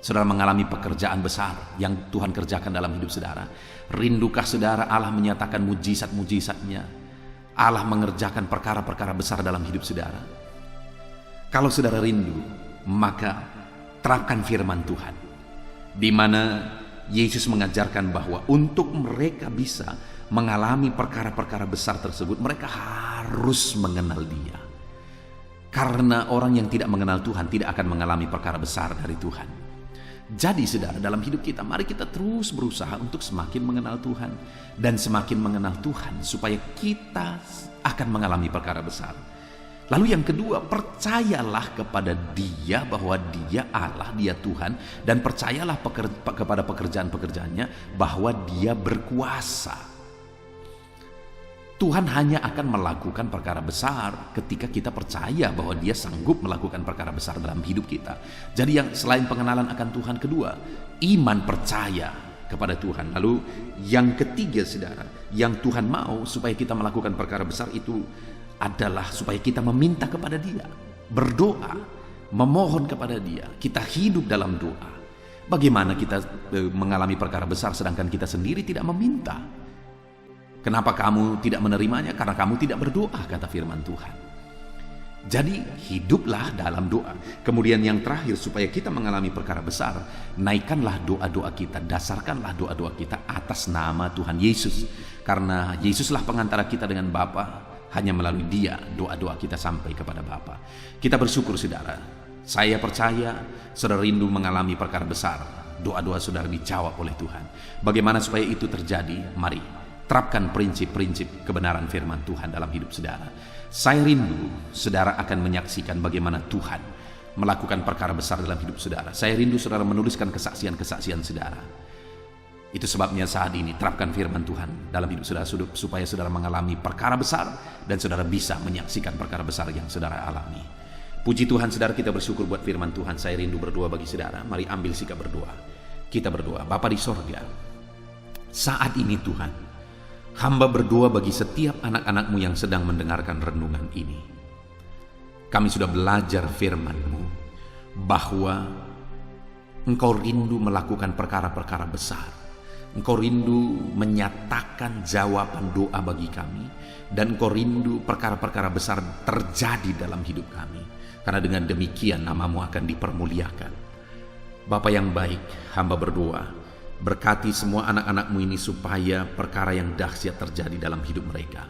S1: Saudara mengalami pekerjaan besar yang Tuhan kerjakan dalam hidup saudara? Rindukah saudara Allah menyatakan mujizat-mujizatnya? Allah mengerjakan perkara-perkara besar dalam hidup saudara? Kalau saudara rindu, maka terapkan firman Tuhan, di mana Yesus mengajarkan bahwa untuk mereka bisa mengalami perkara-perkara besar tersebut, mereka harus mengenal Dia. Karena orang yang tidak mengenal Tuhan tidak akan mengalami perkara besar dari Tuhan. Jadi saudara, dalam hidup kita mari kita terus berusaha untuk semakin mengenal Tuhan dan semakin mengenal Tuhan supaya kita akan mengalami perkara besar. Lalu yang kedua, percayalah kepada Dia bahwa Dia Allah, Dia Tuhan, dan percayalah kepada pekerjaan-pekerjaannya bahwa Dia berkuasa. Tuhan hanya akan melakukan perkara besar ketika kita percaya bahwa Dia sanggup melakukan perkara besar dalam hidup kita. Jadi yang selain pengenalan akan Tuhan, kedua, iman percaya kepada Tuhan. Lalu yang ketiga saudara, yang Tuhan mau supaya kita melakukan perkara besar itu adalah supaya kita meminta kepada Dia, berdoa, memohon kepada Dia. Kita hidup dalam doa. Bagaimana kita mengalami perkara besar sedangkan kita sendiri tidak meminta? Kenapa kamu tidak menerimanya? Karena kamu tidak berdoa, kata firman Tuhan. Jadi hiduplah dalam doa. Kemudian yang terakhir, supaya kita mengalami perkara besar, naikkanlah doa-doa kita, dasarkanlah doa-doa kita atas nama Tuhan Yesus. Karena Yesuslah pengantara kita dengan Bapa. Hanya melalui Dia doa-doa kita sampai kepada Bapa. Kita bersyukur saudara. Saya percaya saudara rindu mengalami perkara besar. Doa-doa saudara dijawab oleh Tuhan. Bagaimana supaya itu terjadi? Mari terapkan prinsip-prinsip kebenaran firman Tuhan dalam hidup saudara. Saya rindu saudara akan menyaksikan bagaimana Tuhan melakukan perkara besar dalam hidup saudara. Saya rindu saudara menuliskan kesaksian-kesaksian saudara. Itu sebabnya saat ini terapkan firman Tuhan dalam hidup saudara supaya saudara mengalami perkara besar dan saudara bisa menyaksikan perkara besar yang saudara alami. Puji Tuhan saudara, kita bersyukur buat firman Tuhan. Saya rindu berdoa bagi saudara. Mari ambil sikap berdoa. Kita berdoa. Bapa di sorga, saat ini Tuhan, hamba berdoa bagi setiap anak-anak-Mu yang sedang mendengarkan renungan ini. Kami sudah belajar firman-Mu bahwa Engkau rindu melakukan perkara-perkara besar. Engkau rindu menyatakan jawaban doa bagi kami. Dan Engkau rindu perkara-perkara besar terjadi dalam hidup kami. Karena dengan demikian nama-Mu akan dipermuliakan. Bapa yang baik, hamba berdoa, berkati semua anak-anak-Mu ini supaya perkara yang dahsyat terjadi dalam hidup mereka.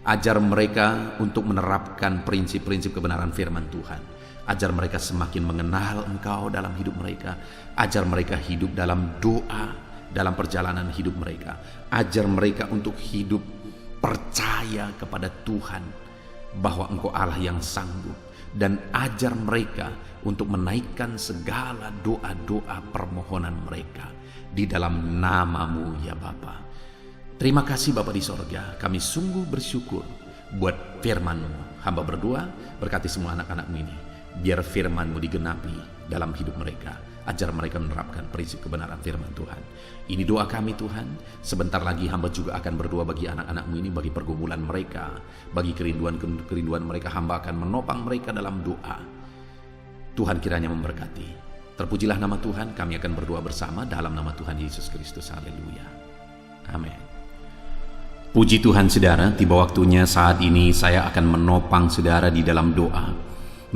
S1: Ajar mereka untuk menerapkan prinsip-prinsip kebenaran firman Tuhan. Ajar mereka semakin mengenal Engkau dalam hidup mereka. Ajar mereka hidup dalam doa dalam perjalanan hidup mereka. Ajar mereka untuk hidup percaya kepada Tuhan bahwa Engkau Allah yang sanggup. Dan ajar mereka untuk menaikkan segala doa-doa permohonan mereka di dalam nama-Mu ya Bapa. Terima kasih Bapa di sorga. Kami sungguh bersyukur buat firman-Mu. Hamba berdoa, berkati semua anak-anak-Mu ini. Biar firman-Mu digenapi dalam hidup mereka. Ajar mereka menerapkan prinsip kebenaran firman Tuhan. Ini doa kami Tuhan. Sebentar lagi hamba juga akan berdoa bagi anak-anak-Mu ini, bagi pergumulan mereka, bagi kerinduan mereka. Hamba akan menopang mereka dalam doa. Tuhan kiranya memberkati. Terpujilah nama Tuhan. Kami akan berdoa bersama dalam nama Tuhan Yesus Kristus. Haleluya. Amin. Puji Tuhan saudara, tiba waktunya saat ini saya akan menopang saudara di dalam doa.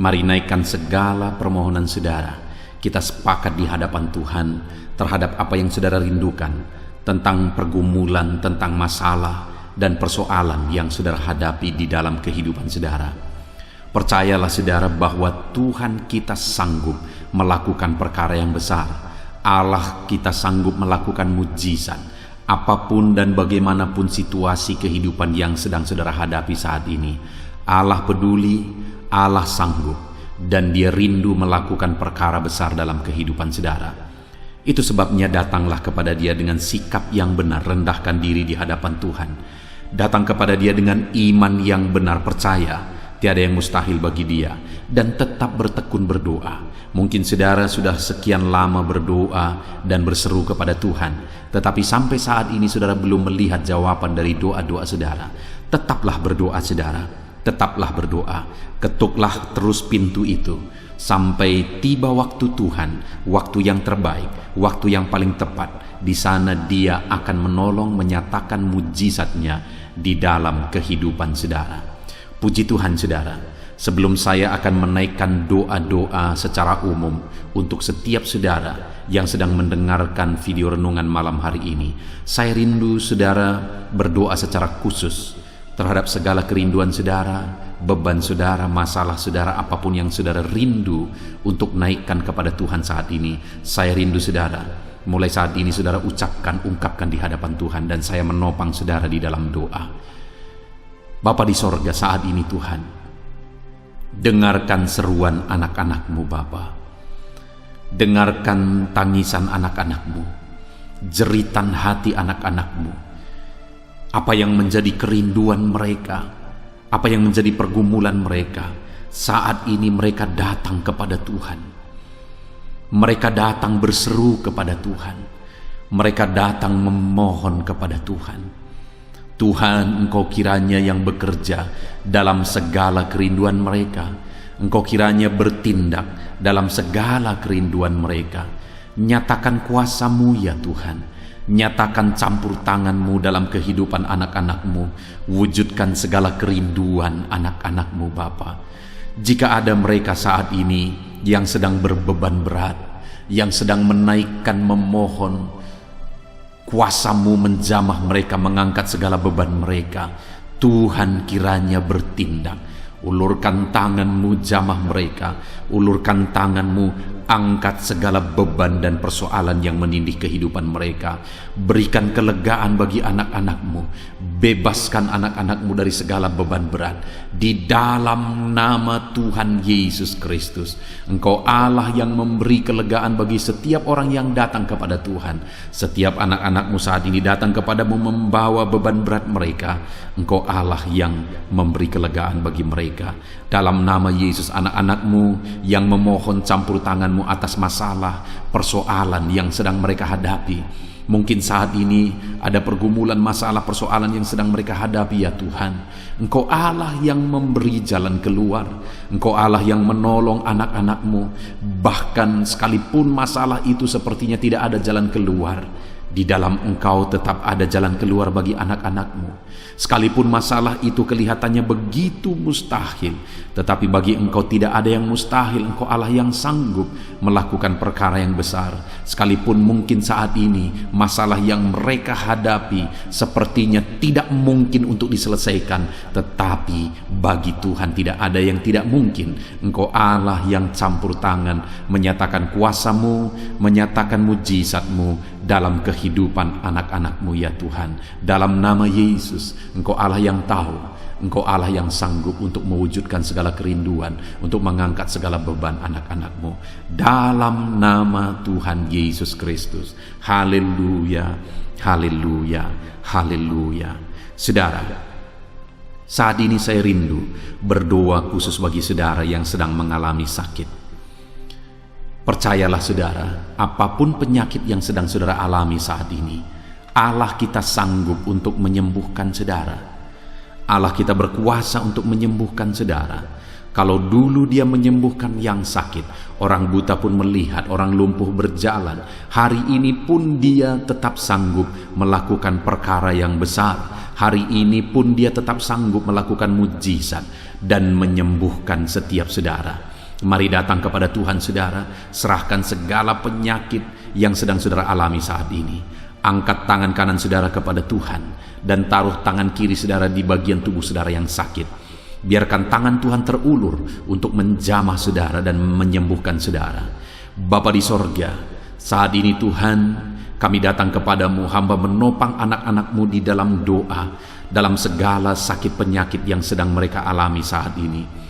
S1: Mari naikkan segala permohonan saudara. Kita sepakat di hadapan Tuhan terhadap apa yang saudara rindukan, tentang pergumulan, tentang masalah dan persoalan yang saudara hadapi di dalam kehidupan saudara. Percayalah saudara bahwa Tuhan kita sanggup melakukan perkara yang besar. Allah kita sanggup melakukan mujizat. Apapun dan bagaimanapun situasi kehidupan yang sedang saudara hadapi saat ini, Allah peduli, Allah sanggup. Dan Dia rindu melakukan perkara besar dalam kehidupan saudara. Itu sebabnya datanglah kepada Dia dengan sikap yang benar, rendahkan diri di hadapan Tuhan. Datang kepada Dia dengan iman yang benar, percaya tiada yang mustahil bagi Dia, dan tetap bertekun berdoa. Mungkin saudara sudah sekian lama berdoa dan berseru kepada Tuhan, tetapi sampai saat ini saudara belum melihat jawaban dari doa-doa saudara. Tetaplah berdoa saudara. Tetaplah berdoa, ketuklah terus pintu itu sampai tiba waktu Tuhan, waktu yang terbaik, waktu yang paling tepat. Di sana Dia akan menolong, menyatakan mujizatnya di dalam kehidupan saudara. Puji Tuhan saudara, sebelum saya akan menaikkan doa-doa secara umum untuk setiap saudara yang sedang mendengarkan video renungan malam hari ini, saya rindu saudara berdoa secara khusus terhadap segala kerinduan saudara, beban saudara, masalah saudara, apapun yang saudara rindu untuk naikkan kepada Tuhan saat ini. Saya rindu saudara, mulai saat ini saudara ungkapkan di hadapan Tuhan, dan saya menopang saudara di dalam doa. Bapa di sorga, saat ini Tuhan, dengarkan seruan anak-anak-Mu Bapa. Dengarkan tangisan anak-anak-Mu, jeritan hati anak-anak-Mu. Apa yang menjadi kerinduan mereka, apa yang menjadi pergumulan mereka, saat ini mereka datang kepada Tuhan. Mereka datang berseru kepada Tuhan. Mereka datang memohon kepada Tuhan. Tuhan, Engkau kiranya yang bekerja dalam segala kerinduan mereka. Engkau kiranya bertindak dalam segala kerinduan mereka. Nyatakan kuasa-Mu ya Tuhan. Nyatakan campur tangan-Mu dalam kehidupan anak-anak-Mu. Wujudkan segala kerinduan anak-anak-Mu Bapa. Jika ada mereka saat ini yang sedang berbeban berat, yang sedang menaikkan, memohon, kuasa-Mu menjamah mereka, mengangkat segala beban mereka, Tuhan kiranya bertindak. Ulurkan tangan-Mu, jamah mereka. Ulurkan tangan-Mu, angkat segala beban dan persoalan yang menindih kehidupan mereka. Berikan kelegaan bagi anak-anak-Mu. Bebaskan anak-anak-Mu dari segala beban berat. Di dalam nama Tuhan Yesus Kristus. Engkau Allah yang memberi kelegaan bagi setiap orang yang datang kepada Tuhan. Setiap anak-anak-Mu saat ini datang kepadamu membawa beban berat mereka. Engkau Allah yang memberi kelegaan bagi mereka. Dalam nama Yesus, anak-anak-Mu yang memohon campur tangan-Mu atas masalah, persoalan yang sedang mereka hadapi. Mungkin saat ini ada pergumulan, masalah, persoalan yang sedang mereka hadapi ya Tuhan. Engkau Allah yang memberi jalan keluar. Engkau Allah yang menolong anak-anak-Mu. Bahkan sekalipun masalah itu sepertinya tidak ada jalan keluar, di dalam Engkau tetap ada jalan keluar bagi anak-anak-Mu. Sekalipun masalah itu kelihatannya begitu mustahil, tetapi bagi Engkau tidak ada yang mustahil. Engkau Allah yang sanggup melakukan perkara yang besar. Sekalipun mungkin saat ini masalah yang mereka hadapi sepertinya tidak mungkin untuk diselesaikan, tetapi bagi Tuhan tidak ada yang tidak mungkin. Engkau Allah yang campur tangan, menyatakan kuasa-Mu, menyatakan mujizat-Mu dalam kehidupan anak-anak-Mu ya Tuhan. Dalam nama Yesus, Engkau Allah yang tahu, Engkau Allah yang sanggup untuk mewujudkan segala kerinduan, untuk mengangkat segala beban anak-anak-Mu. Dalam nama Tuhan Yesus Kristus. Haleluya, haleluya, haleluya. Saudara, saat ini saya rindu berdoa khusus bagi saudara yang sedang mengalami sakit. Percayalah saudara, apapun penyakit yang sedang saudara alami saat ini, Allah kita sanggup untuk menyembuhkan saudara. Allah kita berkuasa untuk menyembuhkan saudara. Kalau dulu Dia menyembuhkan yang sakit, orang buta pun melihat, orang lumpuh berjalan. Hari ini pun Dia tetap sanggup melakukan perkara yang besar. Hari ini pun Dia tetap sanggup melakukan mujizat dan menyembuhkan setiap saudara. Mari datang kepada Tuhan saudara, serahkan segala penyakit yang sedang saudara alami saat ini. Angkat tangan kanan saudara kepada Tuhan dan taruh tangan kiri saudara di bagian tubuh saudara yang sakit. Biarkan tangan Tuhan terulur untuk menjamah saudara dan menyembuhkan saudara. Bapa di sorga, saat ini Tuhan, kami datang kepadamu, hamba menopang anak-anak-Mu di dalam doa, dalam segala sakit penyakit yang sedang mereka alami saat ini.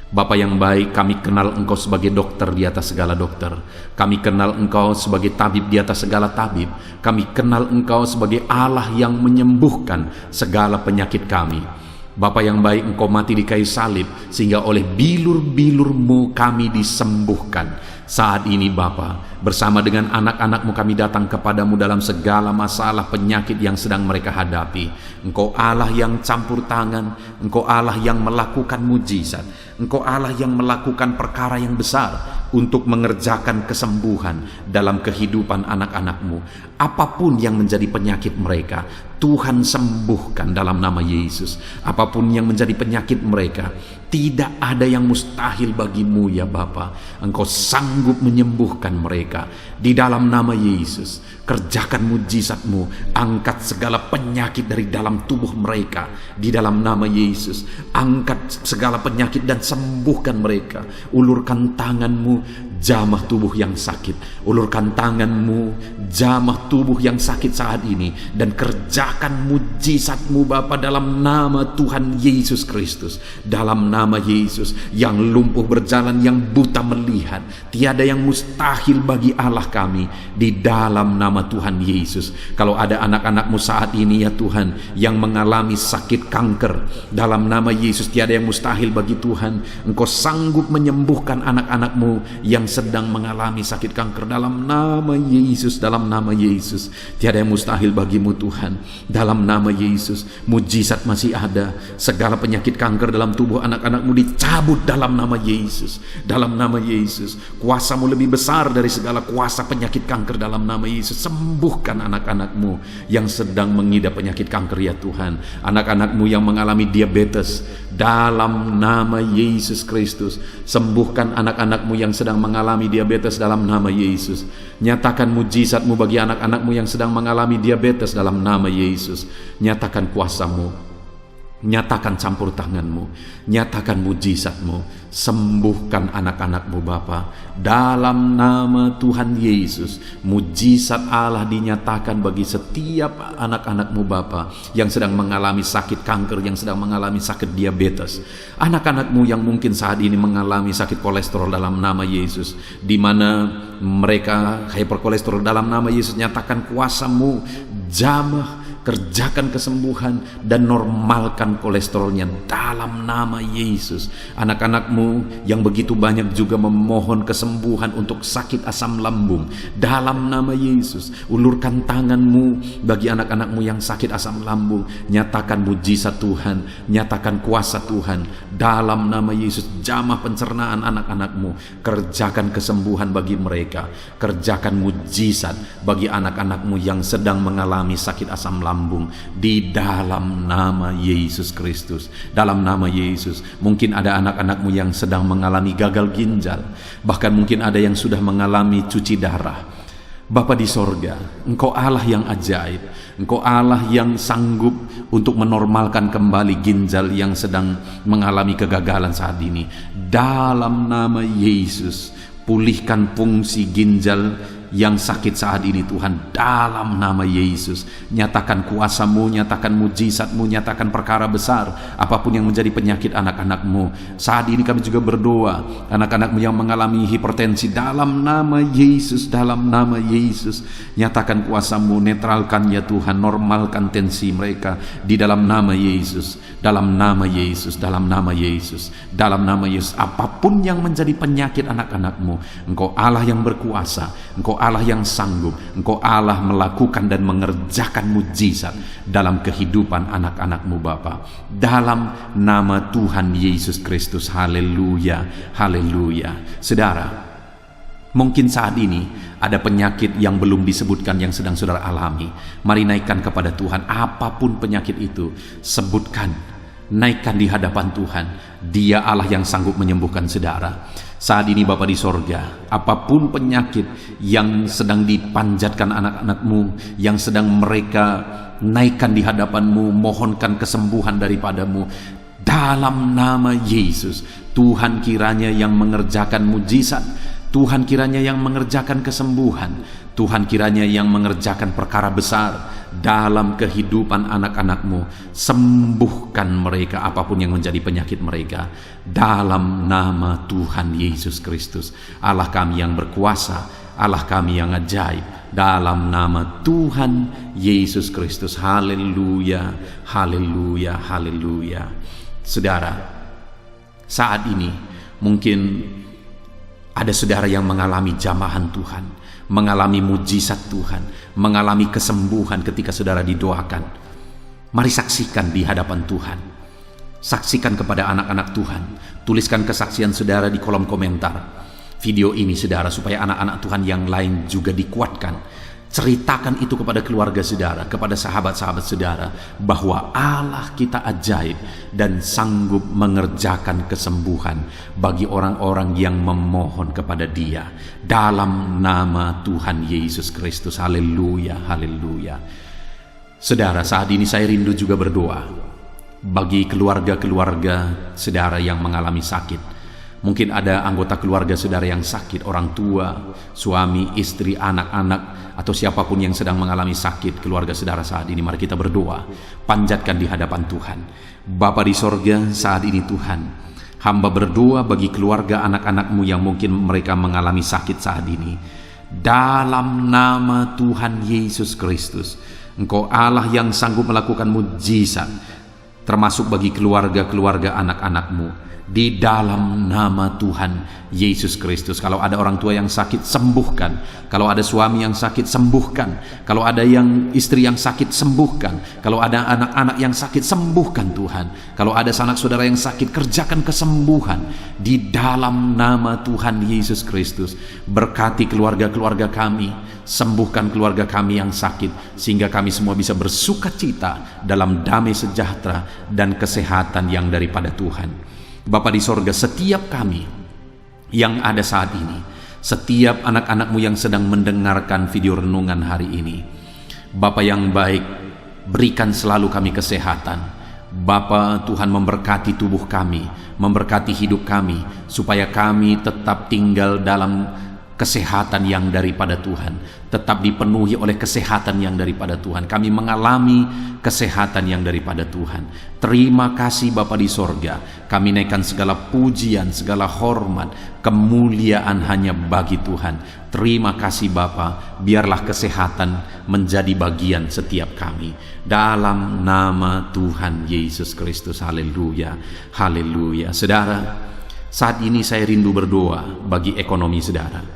S1: Bapa yang baik, kami kenal Engkau sebagai dokter di atas segala dokter. Kami kenal Engkau sebagai tabib di atas segala tabib. Kami kenal Engkau sebagai Allah yang menyembuhkan segala penyakit kami. Bapa yang baik, Engkau mati di kayu salib sehingga oleh bilur-bilur-Mu kami disembuhkan. Saat ini Bapa, bersama dengan anak-anak-Mu kami datang kepadamu dalam segala masalah penyakit yang sedang mereka hadapi. Engkau Allah yang campur tangan, Engkau Allah yang melakukan mujizat, Engkau Allah yang melakukan perkara yang besar. untuk mengerjakan kesembuhan dalam kehidupan anak-anakmu. Apapun yang menjadi penyakit mereka, Tuhan sembuhkan dalam nama Yesus. Apapun yang menjadi penyakit mereka, tidak ada yang mustahil bagimu ya Bapa. Engkau sanggup menyembuhkan mereka di dalam nama Yesus. Kerjakan mujizat-Mu, angkat segala penyakit dari dalam tubuh mereka di dalam nama Yesus. Angkat segala penyakit dan sembuhkan mereka. Ulurkan tangan-Mu, jamah tubuh yang sakit. Ulurkan tangan-Mu, jamah tubuh yang sakit saat ini, dan kerjakan mujizat-Mu Bapa dalam nama Tuhan Yesus Kristus. Dalam nama Yesus, yang lumpuh berjalan, yang buta melihat, tiada yang mustahil bagi Allah kami di dalam nama Tuhan Yesus. Kalau ada anak-anak-Mu saat ini ya Tuhan yang mengalami sakit kanker, dalam nama Yesus tiada yang mustahil bagi Tuhan. Engkau sanggup menyembuhkan anak-anak-Mu yang sedang mengalami sakit kanker dalam nama Yesus. Dalam nama Yesus tiada yang mustahil bagimu Tuhan. Dalam nama Yesus, mujizat masih ada. Segala penyakit kanker dalam tubuh anak-anak-Mu dicabut dalam nama Yesus. Dalam nama Yesus, kuasa-Mu lebih besar dari segala kuasa penyakit kanker dalam nama Yesus. Sembuhkan anak-anak-Mu yang sedang mengidap penyakit kanker ya Tuhan. Anak-anak-Mu yang mengalami diabetes, dalam nama Yesus Kristus, sembuhkan anak-anak-Mu yang sedang mengalami diabetes dalam nama Yesus. Nyatakan mujizat-Mu bagi anak-anak-Mu yang sedang mengalami diabetes dalam nama Yesus. Nyatakan kuasa-Mu, nyatakan campur tangan-Mu, nyatakan mujizat-Mu. Sembuhkan anak-anak-Mu Bapa dalam nama Tuhan Yesus. Mujizat Allah dinyatakan bagi setiap anak-anak-Mu Bapa yang sedang mengalami sakit kanker, yang sedang mengalami sakit diabetes. Anak-anak-Mu yang mungkin saat ini mengalami sakit kolesterol dalam nama Yesus, di mana mereka hyperkolesterol dalam nama Yesus. Nyatakan kuasa-Mu, jamah, kerjakan kesembuhan dan normalkan kolesterolnya dalam nama Yesus. Anak-anak-Mu yang begitu banyak juga memohon kesembuhan untuk sakit asam lambung, dalam nama Yesus. Ulurkan tangan-Mu bagi anak-anak-Mu yang sakit asam lambung. Nyatakan mujizat Tuhan, nyatakan kuasa Tuhan dalam nama Yesus. Jamah pencernaan anak-anak-Mu, kerjakan kesembuhan bagi mereka. Kerjakan mujizat bagi anak-anak-Mu yang sedang mengalami sakit asam lambung di dalam nama Yesus Kristus. Dalam nama Yesus, mungkin ada anak-anak-Mu yang sedang mengalami gagal ginjal, bahkan mungkin ada yang sudah mengalami cuci darah. Bapa di sorga, Engkau Allah yang ajaib. Engkau Allah yang sanggup untuk menormalkan kembali ginjal yang sedang mengalami kegagalan saat ini. Dalam nama Yesus, pulihkan fungsi ginjal yang sakit saat ini Tuhan, dalam nama Yesus. Nyatakan kuasa-Mu, nyatakan mujizat-Mu, nyatakan perkara besar apapun yang menjadi penyakit anak-anak-Mu. Saat ini kami juga berdoa, anak-anak-Mu yang mengalami hipertensi, dalam nama Yesus, dalam nama Yesus. Nyatakan kuasa-Mu, netralkan ya Tuhan, normalkan tensi mereka di dalam nama Yesus. Dalam nama Yesus, dalam nama Yesus, dalam nama Yesus. Apapun yang menjadi penyakit anak-anak-Mu, Engkau Allah yang berkuasa, Engkau Allah yang sanggup, Engkau Allah melakukan dan mengerjakan mujizat dalam kehidupan anak-anak-Mu Bapa. Dalam nama Tuhan Yesus Kristus. Haleluya, haleluya. Saudara, mungkin saat ini ada penyakit yang belum disebutkan yang sedang saudara alami. Mari naikkan kepada Tuhan apapun penyakit itu. Sebutkan, naikkan di hadapan Tuhan. Dia Allah yang sanggup menyembuhkan saudara. Saat ini Bapa di sorga, apapun penyakit yang sedang dipanjatkan anak-anak-Mu, yang sedang mereka naikkan di hadapan-Mu, mohonkan kesembuhan daripada-Mu, dalam nama Yesus, Tuhan kiranya yang mengerjakan mujizat, Tuhan kiranya yang mengerjakan kesembuhan, Tuhan kiranya yang mengerjakan perkara besar dalam kehidupan anak-anak-Mu. Sembuhkan mereka apapun yang menjadi penyakit mereka, dalam nama Tuhan Yesus Kristus. Allah kami yang berkuasa, Allah kami yang ajaib, dalam nama Tuhan Yesus Kristus. Haleluya, haleluya, haleluya. Saudara, saat ini mungkin ada saudara yang mengalami jamahan Tuhan, mengalami mujizat Tuhan, mengalami kesembuhan ketika saudara didoakan. Mari saksikan di hadapan Tuhan. Saksikan kepada anak-anak Tuhan. Tuliskan kesaksian saudara di kolom komentar. video ini saudara, supaya anak-anak Tuhan yang lain juga dikuatkan. Ceritakan itu kepada keluarga saudara, kepada sahabat-sahabat saudara, bahwa Allah kita ajaib dan sanggup mengerjakan kesembuhan bagi orang-orang yang memohon kepada Dia dalam nama Tuhan Yesus Kristus. Haleluya, haleluya. Saudara, saat ini saya rindu juga berdoa bagi keluarga-keluarga saudara yang mengalami sakit. Mungkin ada anggota keluarga saudara yang sakit, orang tua, suami, istri, anak-anak, atau siapapun yang sedang mengalami sakit. Keluarga saudara saat ini, mari kita berdoa, panjatkan di hadapan Tuhan. Bapa di sorga, saat ini Tuhan, hamba berdoa bagi keluarga anak-anak-Mu yang mungkin mereka mengalami sakit saat ini. Dalam nama Tuhan Yesus Kristus, Engkau Allah yang sanggup melakukan mujizat, termasuk bagi keluarga-keluarga anak-anak-Mu. Di dalam nama Tuhan Yesus Kristus. Kalau ada orang tua yang sakit, sembuhkan. Kalau ada suami yang sakit, sembuhkan. Kalau ada yang istri yang sakit, sembuhkan. Kalau ada anak-anak yang sakit, sembuhkan Tuhan. Kalau ada sanak saudara yang sakit, kerjakan kesembuhan di dalam nama Tuhan Yesus Kristus. Berkati keluarga-keluarga kami, sembuhkan keluarga kami yang sakit, sehingga kami semua bisa bersukacita dalam damai sejahtera dan kesehatan yang daripada Tuhan. Bapa di sorga, setiap kami yang ada saat ini, setiap anak-anak-Mu yang sedang mendengarkan video renungan hari ini, Bapa yang baik, berikan selalu kami kesehatan. Bapa, Tuhan memberkati tubuh kami, memberkati hidup kami, supaya kami tetap tinggal dalam kesehatan yang daripada Tuhan, tetap dipenuhi oleh kesehatan yang daripada Tuhan. Kami mengalami kesehatan yang daripada Tuhan. Terima kasih Bapa di sorga. Kami naikkan segala pujian, segala hormat, kemuliaan hanya bagi Tuhan. Terima kasih Bapa, biarlah kesehatan menjadi bagian setiap kami. Dalam nama Tuhan Yesus Kristus. Haleluya, haleluya. Saudara, saat ini saya rindu berdoa bagi ekonomi saudara.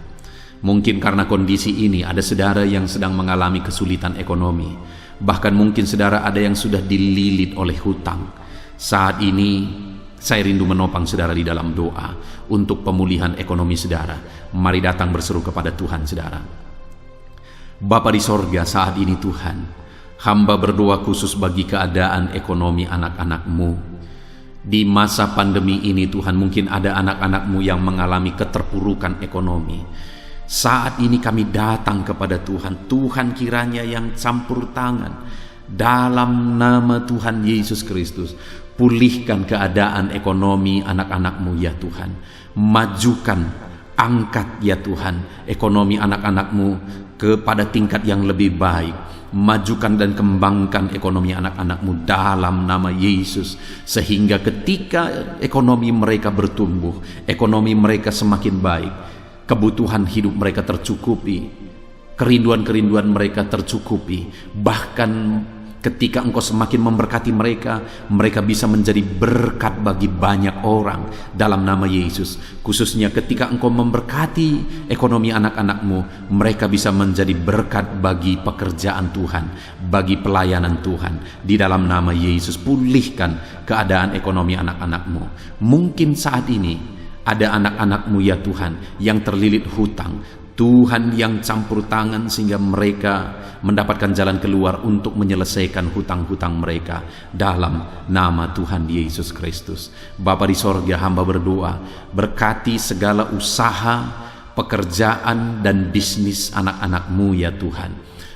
S1: Mungkin karena kondisi ini ada saudara yang sedang mengalami kesulitan ekonomi. Bahkan mungkin saudara ada yang sudah dililit oleh hutang. Saat ini saya rindu menopang saudara di dalam doa untuk pemulihan ekonomi saudara. Mari datang berseru kepada Tuhan saudara. Bapa di sorga, saat ini Tuhan, hamba berdoa khusus bagi keadaan ekonomi anak-anak-Mu. Di masa pandemi ini Tuhan, mungkin ada anak-anak-Mu yang mengalami keterpurukan ekonomi. Saat ini kami datang kepada Tuhan. Tuhan kiranya yang campur tangan dalam nama Tuhan Yesus Kristus. Pulihkan keadaan ekonomi anak-anak-Mu ya Tuhan. Majukan, angkat ya Tuhan ekonomi anak-anak-Mu kepada tingkat yang lebih baik. Majukan dan kembangkan ekonomi anak-anak-Mu dalam nama Yesus, sehingga ketika ekonomi mereka bertumbuh, ekonomi mereka semakin baik, kebutuhan hidup mereka tercukupi, kerinduan-kerinduan mereka tercukupi. Bahkan ketika Engkau semakin memberkati mereka, mereka bisa menjadi berkat bagi banyak orang dalam nama Yesus. Khususnya ketika Engkau memberkati ekonomi anak-anak-Mu, mereka bisa menjadi berkat bagi pekerjaan Tuhan, bagi pelayanan Tuhan. Di dalam nama Yesus, pulihkan keadaan ekonomi anak-anak-Mu. Mungkin saat ini ada anak-anak-Mu ya Tuhan yang terlilit hutang. Tuhan yang campur tangan sehingga mereka mendapatkan jalan keluar untuk menyelesaikan hutang-hutang mereka dalam nama Tuhan Yesus Kristus. Bapa di sorga, hamba berdoa, berkati segala usaha, pekerjaan dan bisnis anak-anak-Mu ya Tuhan,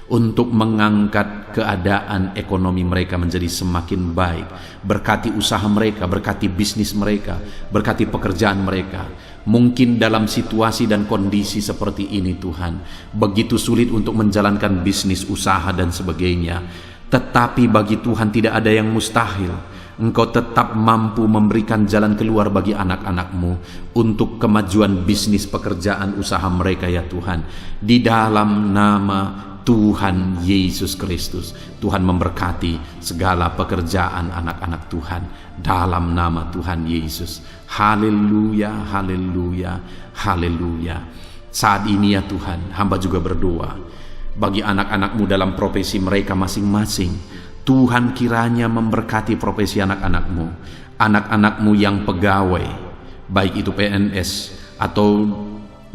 S1: untuk mengangkat keadaan ekonomi mereka menjadi semakin baik. Berkati usaha mereka, berkati bisnis mereka, berkati pekerjaan mereka. Mungkin dalam situasi dan kondisi seperti ini Tuhan, begitu sulit untuk menjalankan bisnis, usaha dan sebagainya. Tetapi bagi Tuhan tidak ada yang mustahil. Engkau tetap mampu memberikan jalan keluar bagi anak-anak-Mu untuk kemajuan bisnis, pekerjaan, usaha mereka ya Tuhan. Di dalam nama Tuhan Yesus Kristus, Tuhan memberkati segala pekerjaan anak-anak Tuhan dalam nama Tuhan Yesus. Haleluya, haleluya, haleluya. Saat ini ya Tuhan, hamba juga berdoa bagi anak-anak-Mu dalam profesi mereka masing-masing. Tuhan kiranya memberkati profesi anak-anak-Mu, anak-anak-Mu yang pegawai, baik itu PNS atau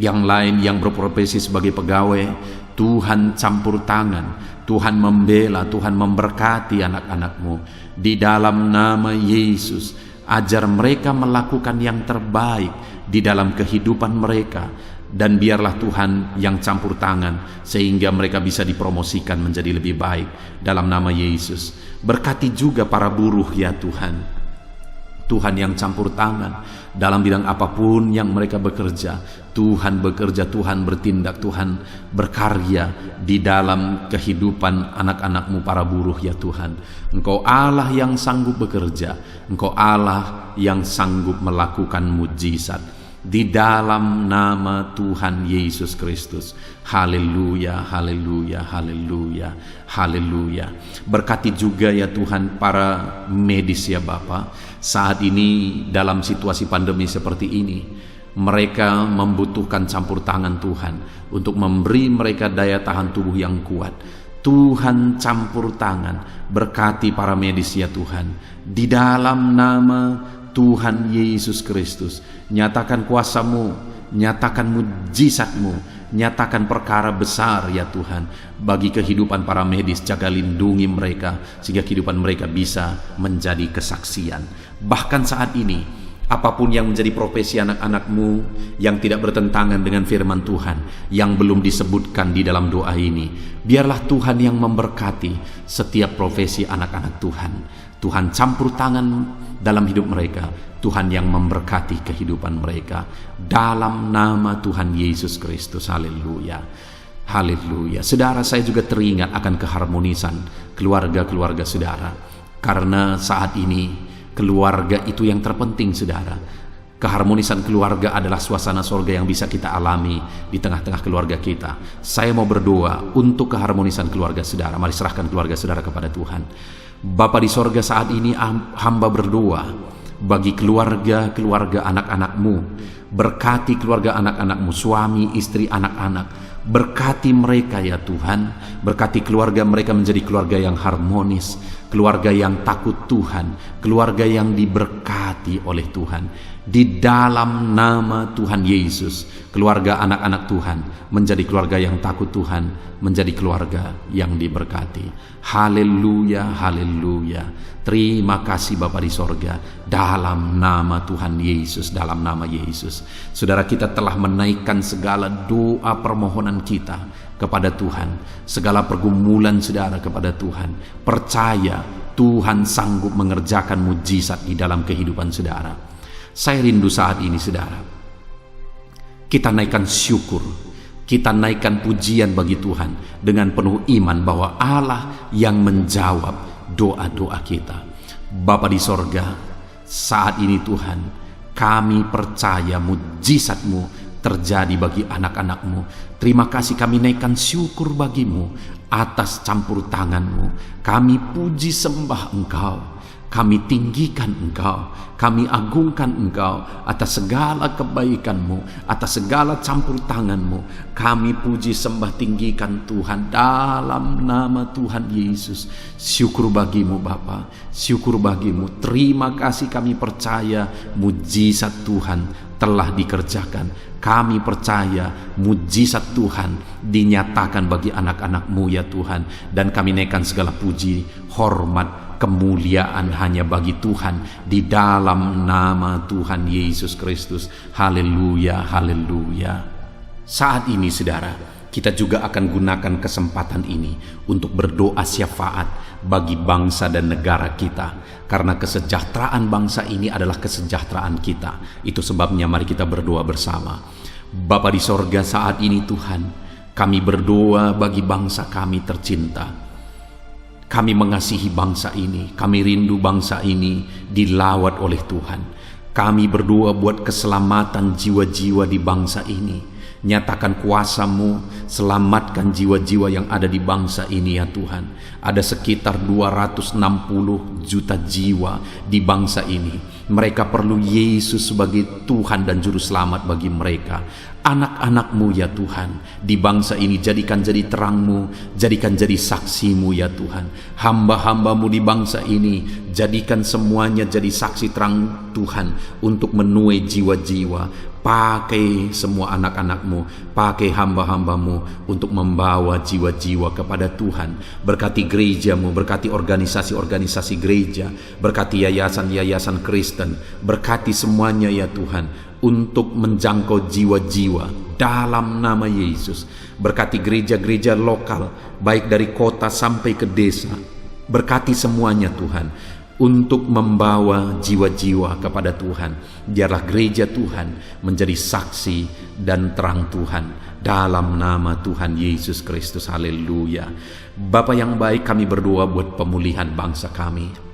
S1: Yang lain yang berprofesi sebagai pegawai, Tuhan campur tangan, Tuhan membela, Tuhan memberkati anak-anak-Mu. Di dalam nama Yesus, ajar mereka melakukan yang terbaik di dalam kehidupan mereka. Dan biarlah Tuhan yang campur tangan sehingga mereka bisa dipromosikan menjadi lebih baik dalam nama Yesus. Berkati juga para buruh ya Tuhan. Tuhan yang campur tangan dalam bidang apapun yang mereka bekerja. Tuhan bekerja, Tuhan bertindak, Tuhan berkarya di dalam kehidupan anak-anak-Mu para buruh ya Tuhan. Engkau Allah yang sanggup bekerja, Engkau Allah yang sanggup melakukan mujizat. Di dalam nama Tuhan Yesus Kristus. Haleluya, haleluya, haleluya, haleluya. Berkati juga ya Tuhan para medis ya Bapa. Saat ini dalam situasi pandemi seperti ini, mereka membutuhkan campur tangan Tuhan untuk memberi mereka daya tahan tubuh yang kuat. Tuhan campur tangan, berkati para medis ya Tuhan. Di dalam nama Tuhan Yesus Kristus, nyatakan kuasa-Mu, nyatakan mujizat-Mu, nyatakan perkara besar ya Tuhan bagi kehidupan para medis. Jaga lindungi mereka sehingga kehidupan mereka bisa menjadi kesaksian. Bahkan saat ini, apapun yang menjadi profesi anak-anak-Mu yang tidak bertentangan dengan firman Tuhan, yang belum disebutkan di dalam doa ini, biarlah Tuhan yang memberkati setiap profesi anak-anak Tuhan. Tuhan campur tangan dalam hidup mereka, Tuhan yang memberkati kehidupan mereka dalam nama Tuhan Yesus Kristus. Haleluya, haleluya. Saudara, saya juga teringat akan keharmonisan keluarga-keluarga saudara, karena saat ini keluarga itu yang terpenting saudara. Keharmonisan keluarga adalah suasana sorga yang bisa kita alami di tengah-tengah keluarga kita. Saya mau berdoa untuk keharmonisan keluarga saudara. Mari serahkan keluarga saudara kepada Tuhan. Bapa di sorga, saat ini hamba berdoa bagi keluarga-keluarga anak-anak-Mu. Berkati keluarga anak-anak-Mu, suami, istri, anak-anak. Berkati mereka ya Tuhan. Berkati keluarga mereka menjadi keluarga yang harmonis, keluarga yang takut Tuhan, keluarga yang diberkati oleh Tuhan. Di dalam nama Tuhan Yesus, keluarga anak-anak Tuhan menjadi keluarga yang takut Tuhan, menjadi keluarga yang diberkati. Haleluya, haleluya. Terima kasih Bapa di sorga, dalam nama Tuhan Yesus, dalam nama Yesus. Saudara, kita telah menaikkan segala doa permohonan kita kepada Tuhan, segala pergumulan saudara kepada Tuhan. Percaya Tuhan sanggup mengerjakan mujizat di dalam kehidupan saudara. Saya rindu saat ini saudara, kita naikkan syukur, kita naikkan pujian bagi Tuhan dengan penuh iman bahwa Allah yang menjawab doa-doa kita. Bapa di sorga, saat ini Tuhan, kami percaya mujizat-Mu terjadi bagi anak-anak-Mu. Terima kasih, kami naikkan syukur bagi-Mu atas campur tangan-Mu. Kami puji sembah Engkau, kami tinggikan Engkau, kami agungkan Engkau atas segala kebaikan-Mu, atas segala campur tangan-Mu. Kami puji sembah tinggikan Tuhan dalam nama Tuhan Yesus. Syukur bagi-Mu Bapa, syukur bagi-Mu. Terima kasih, kami percaya mujizat Tuhan telah dikerjakan. Kami percaya mujizat Tuhan dinyatakan bagi anak-anak-Mu ya Tuhan. Dan kami naikkan segala puji, hormat, kemuliaan hanya bagi Tuhan di dalam nama Tuhan Yesus Kristus. Haleluya, haleluya. Saat ini saudara, kita juga akan gunakan kesempatan ini untuk berdoa syafaat bagi bangsa dan negara kita, karena kesejahteraan bangsa ini adalah kesejahteraan kita. Itu sebabnya mari kita berdoa bersama. Bapa di sorga, saat ini Tuhan, kami berdoa bagi bangsa kami tercinta. Kami mengasihi bangsa ini, kami rindu bangsa ini dilawat oleh Tuhan. Kami berdoa buat keselamatan jiwa-jiwa di bangsa ini. Nyatakan kuasa-Mu, selamatkan jiwa-jiwa yang ada di bangsa ini ya Tuhan. Ada sekitar 260 juta jiwa di bangsa ini. Mereka perlu Yesus sebagai Tuhan dan Juru Selamat bagi mereka. Anak-anak-Mu ya Tuhan, di bangsa ini jadikan jadi terang-Mu, jadikan jadi saksi-Mu ya Tuhan. Hamba-hamba-Mu di bangsa ini, jadikan semuanya jadi saksi terang Tuhan untuk menuai jiwa-jiwa. Pakai semua anak-anak-Mu, pakai hamba-hamba-Mu untuk membawa jiwa-jiwa kepada Tuhan. Berkati gereja-Mu, berkati organisasi-organisasi gereja, berkati yayasan-yayasan Kristen, berkati semuanya ya Tuhan, untuk menjangkau jiwa-jiwa dalam nama Yesus. Berkati gereja-gereja lokal, baik dari kota sampai ke desa. Berkati semuanya Tuhan, untuk membawa jiwa-jiwa kepada Tuhan. Biarlah gereja Tuhan menjadi saksi dan terang Tuhan dalam nama Tuhan Yesus Kristus. Haleluya. Bapa yang baik, kami berdoa buat pemulihan bangsa kami.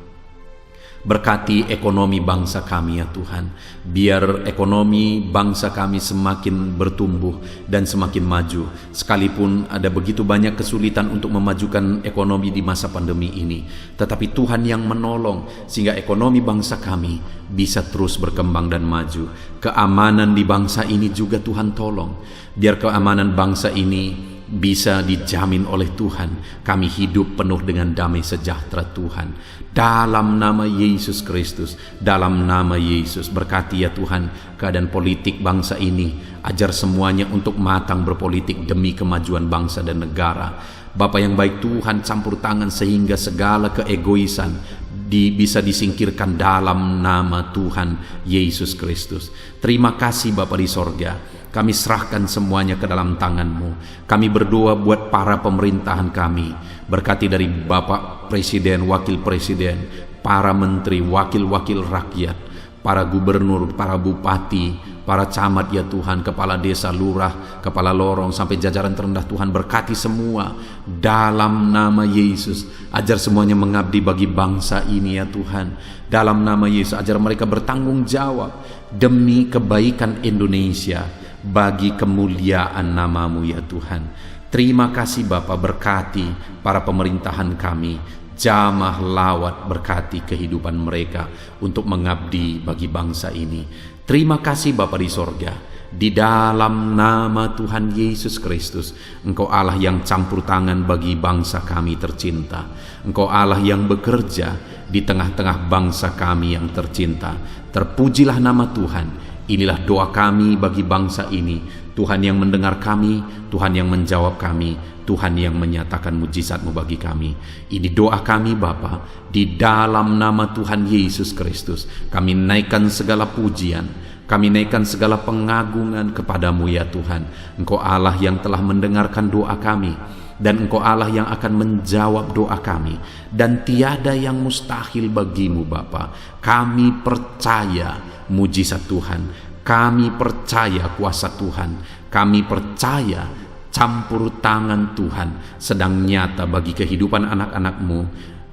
S1: Berkati ekonomi bangsa kami ya Tuhan. Biar ekonomi bangsa kami semakin bertumbuh dan semakin maju. Sekalipun ada begitu banyak kesulitan untuk memajukan ekonomi di masa pandemi ini, tetapi Tuhan yang menolong sehingga ekonomi bangsa kami bisa terus berkembang dan maju. Keamanan di bangsa ini juga Tuhan tolong. Biar keamanan bangsa ini bisa dijamin oleh Tuhan. Kami hidup penuh dengan damai sejahtera Tuhan. Dalam nama Yesus Kristus, dalam nama Yesus, berkati ya Tuhan keadaan politik bangsa ini. Ajar semuanya untuk matang berpolitik demi kemajuan bangsa dan negara. Bapa yang baik Tuhan, campur tangan sehingga segala keegoisan bisa disingkirkan dalam nama Tuhan Yesus Kristus. Terima kasih Bapa di sorga. Kami serahkan semuanya ke dalam tangan-Mu. Kami berdoa buat para pemerintahan kami. Berkati dari Bapak Presiden, Wakil Presiden, para menteri, wakil-wakil rakyat, para gubernur, para bupati, para camat ya Tuhan, kepala desa, lurah, kepala lorong, sampai jajaran terendah Tuhan. Berkati semua dalam nama Yesus. Ajar semuanya mengabdi bagi bangsa ini ya Tuhan. Dalam nama Yesus, ajar mereka bertanggung jawab demi kebaikan Indonesia, bagi kemuliaan nama-Mu ya Tuhan. Terima kasih Bapa, berkati para pemerintahan kami, jamah lawat, berkati kehidupan mereka untuk mengabdi bagi bangsa ini. Terima kasih Bapa di sorga. Di dalam nama Tuhan Yesus Kristus, Engkau Allah yang campur tangan bagi bangsa kami tercinta. Engkau Allah yang bekerja di tengah-tengah bangsa kami yang tercinta. Terpujilah nama Tuhan. Inilah doa kami bagi bangsa ini. Tuhan yang mendengar kami, Tuhan yang menjawab kami, Tuhan yang menyatakan mujizat-Mu bagi kami. Ini doa kami Bapa, di dalam nama Tuhan Yesus Kristus. Kami naikkan segala pujian, kami naikkan segala pengagungan kepadamu ya Tuhan. Engkau Allah yang telah mendengarkan doa kami, dan Engkau Allah yang akan menjawab doa kami, dan tiada yang mustahil bagimu Bapa. Kami percaya mujizat Tuhan, kami percaya kuasa Tuhan, kami percaya campur tangan Tuhan sedang nyata bagi kehidupan anak-anak-Mu,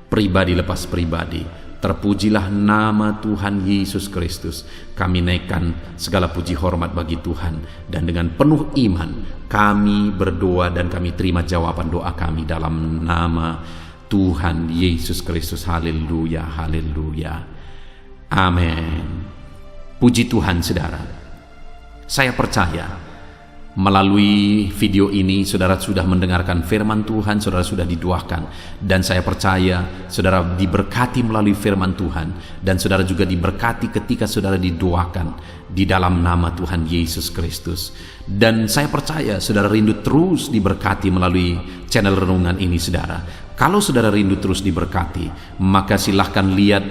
S1: pribadi lepas pribadi. Terpujilah nama Tuhan Yesus Kristus. Kami naikkan segala puji hormat bagi Tuhan, dan dengan penuh iman kami berdoa dan kami terima jawaban doa kami dalam nama Tuhan Yesus Kristus. Haleluya, haleluya, amin. Puji Tuhan saudara. Saya percaya melalui video ini saudara sudah mendengarkan firman Tuhan, saudara sudah didoakan, dan saya percaya saudara diberkati melalui firman Tuhan, dan saudara juga diberkati ketika saudara didoakan di dalam nama Tuhan Yesus Kristus. Dan saya percaya saudara rindu terus diberkati melalui channel renungan ini saudara. Kalau saudara rindu terus diberkati, maka silahkan lihat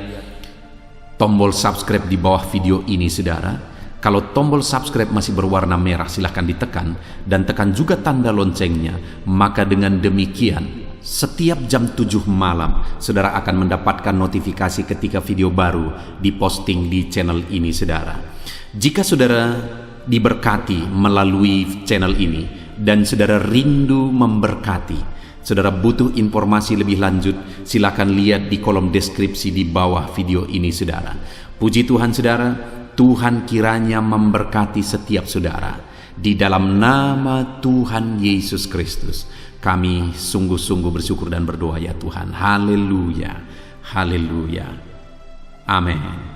S1: tombol subscribe di bawah video ini saudara. Kalau tombol subscribe masih berwarna merah, silahkan ditekan, dan tekan juga tanda loncengnya. Maka dengan demikian setiap jam 7 malam saudara akan mendapatkan notifikasi ketika video baru diposting di channel ini saudara. Jika saudara diberkati melalui channel ini dan saudara rindu memberkati, saudara butuh informasi lebih lanjut, silakan lihat di kolom deskripsi di bawah video ini saudara. Puji Tuhan saudara, Tuhan kiranya memberkati setiap saudara. Di dalam nama Tuhan Yesus Kristus, kami sungguh-sungguh bersyukur dan berdoa ya Tuhan. Haleluya, haleluya, amin.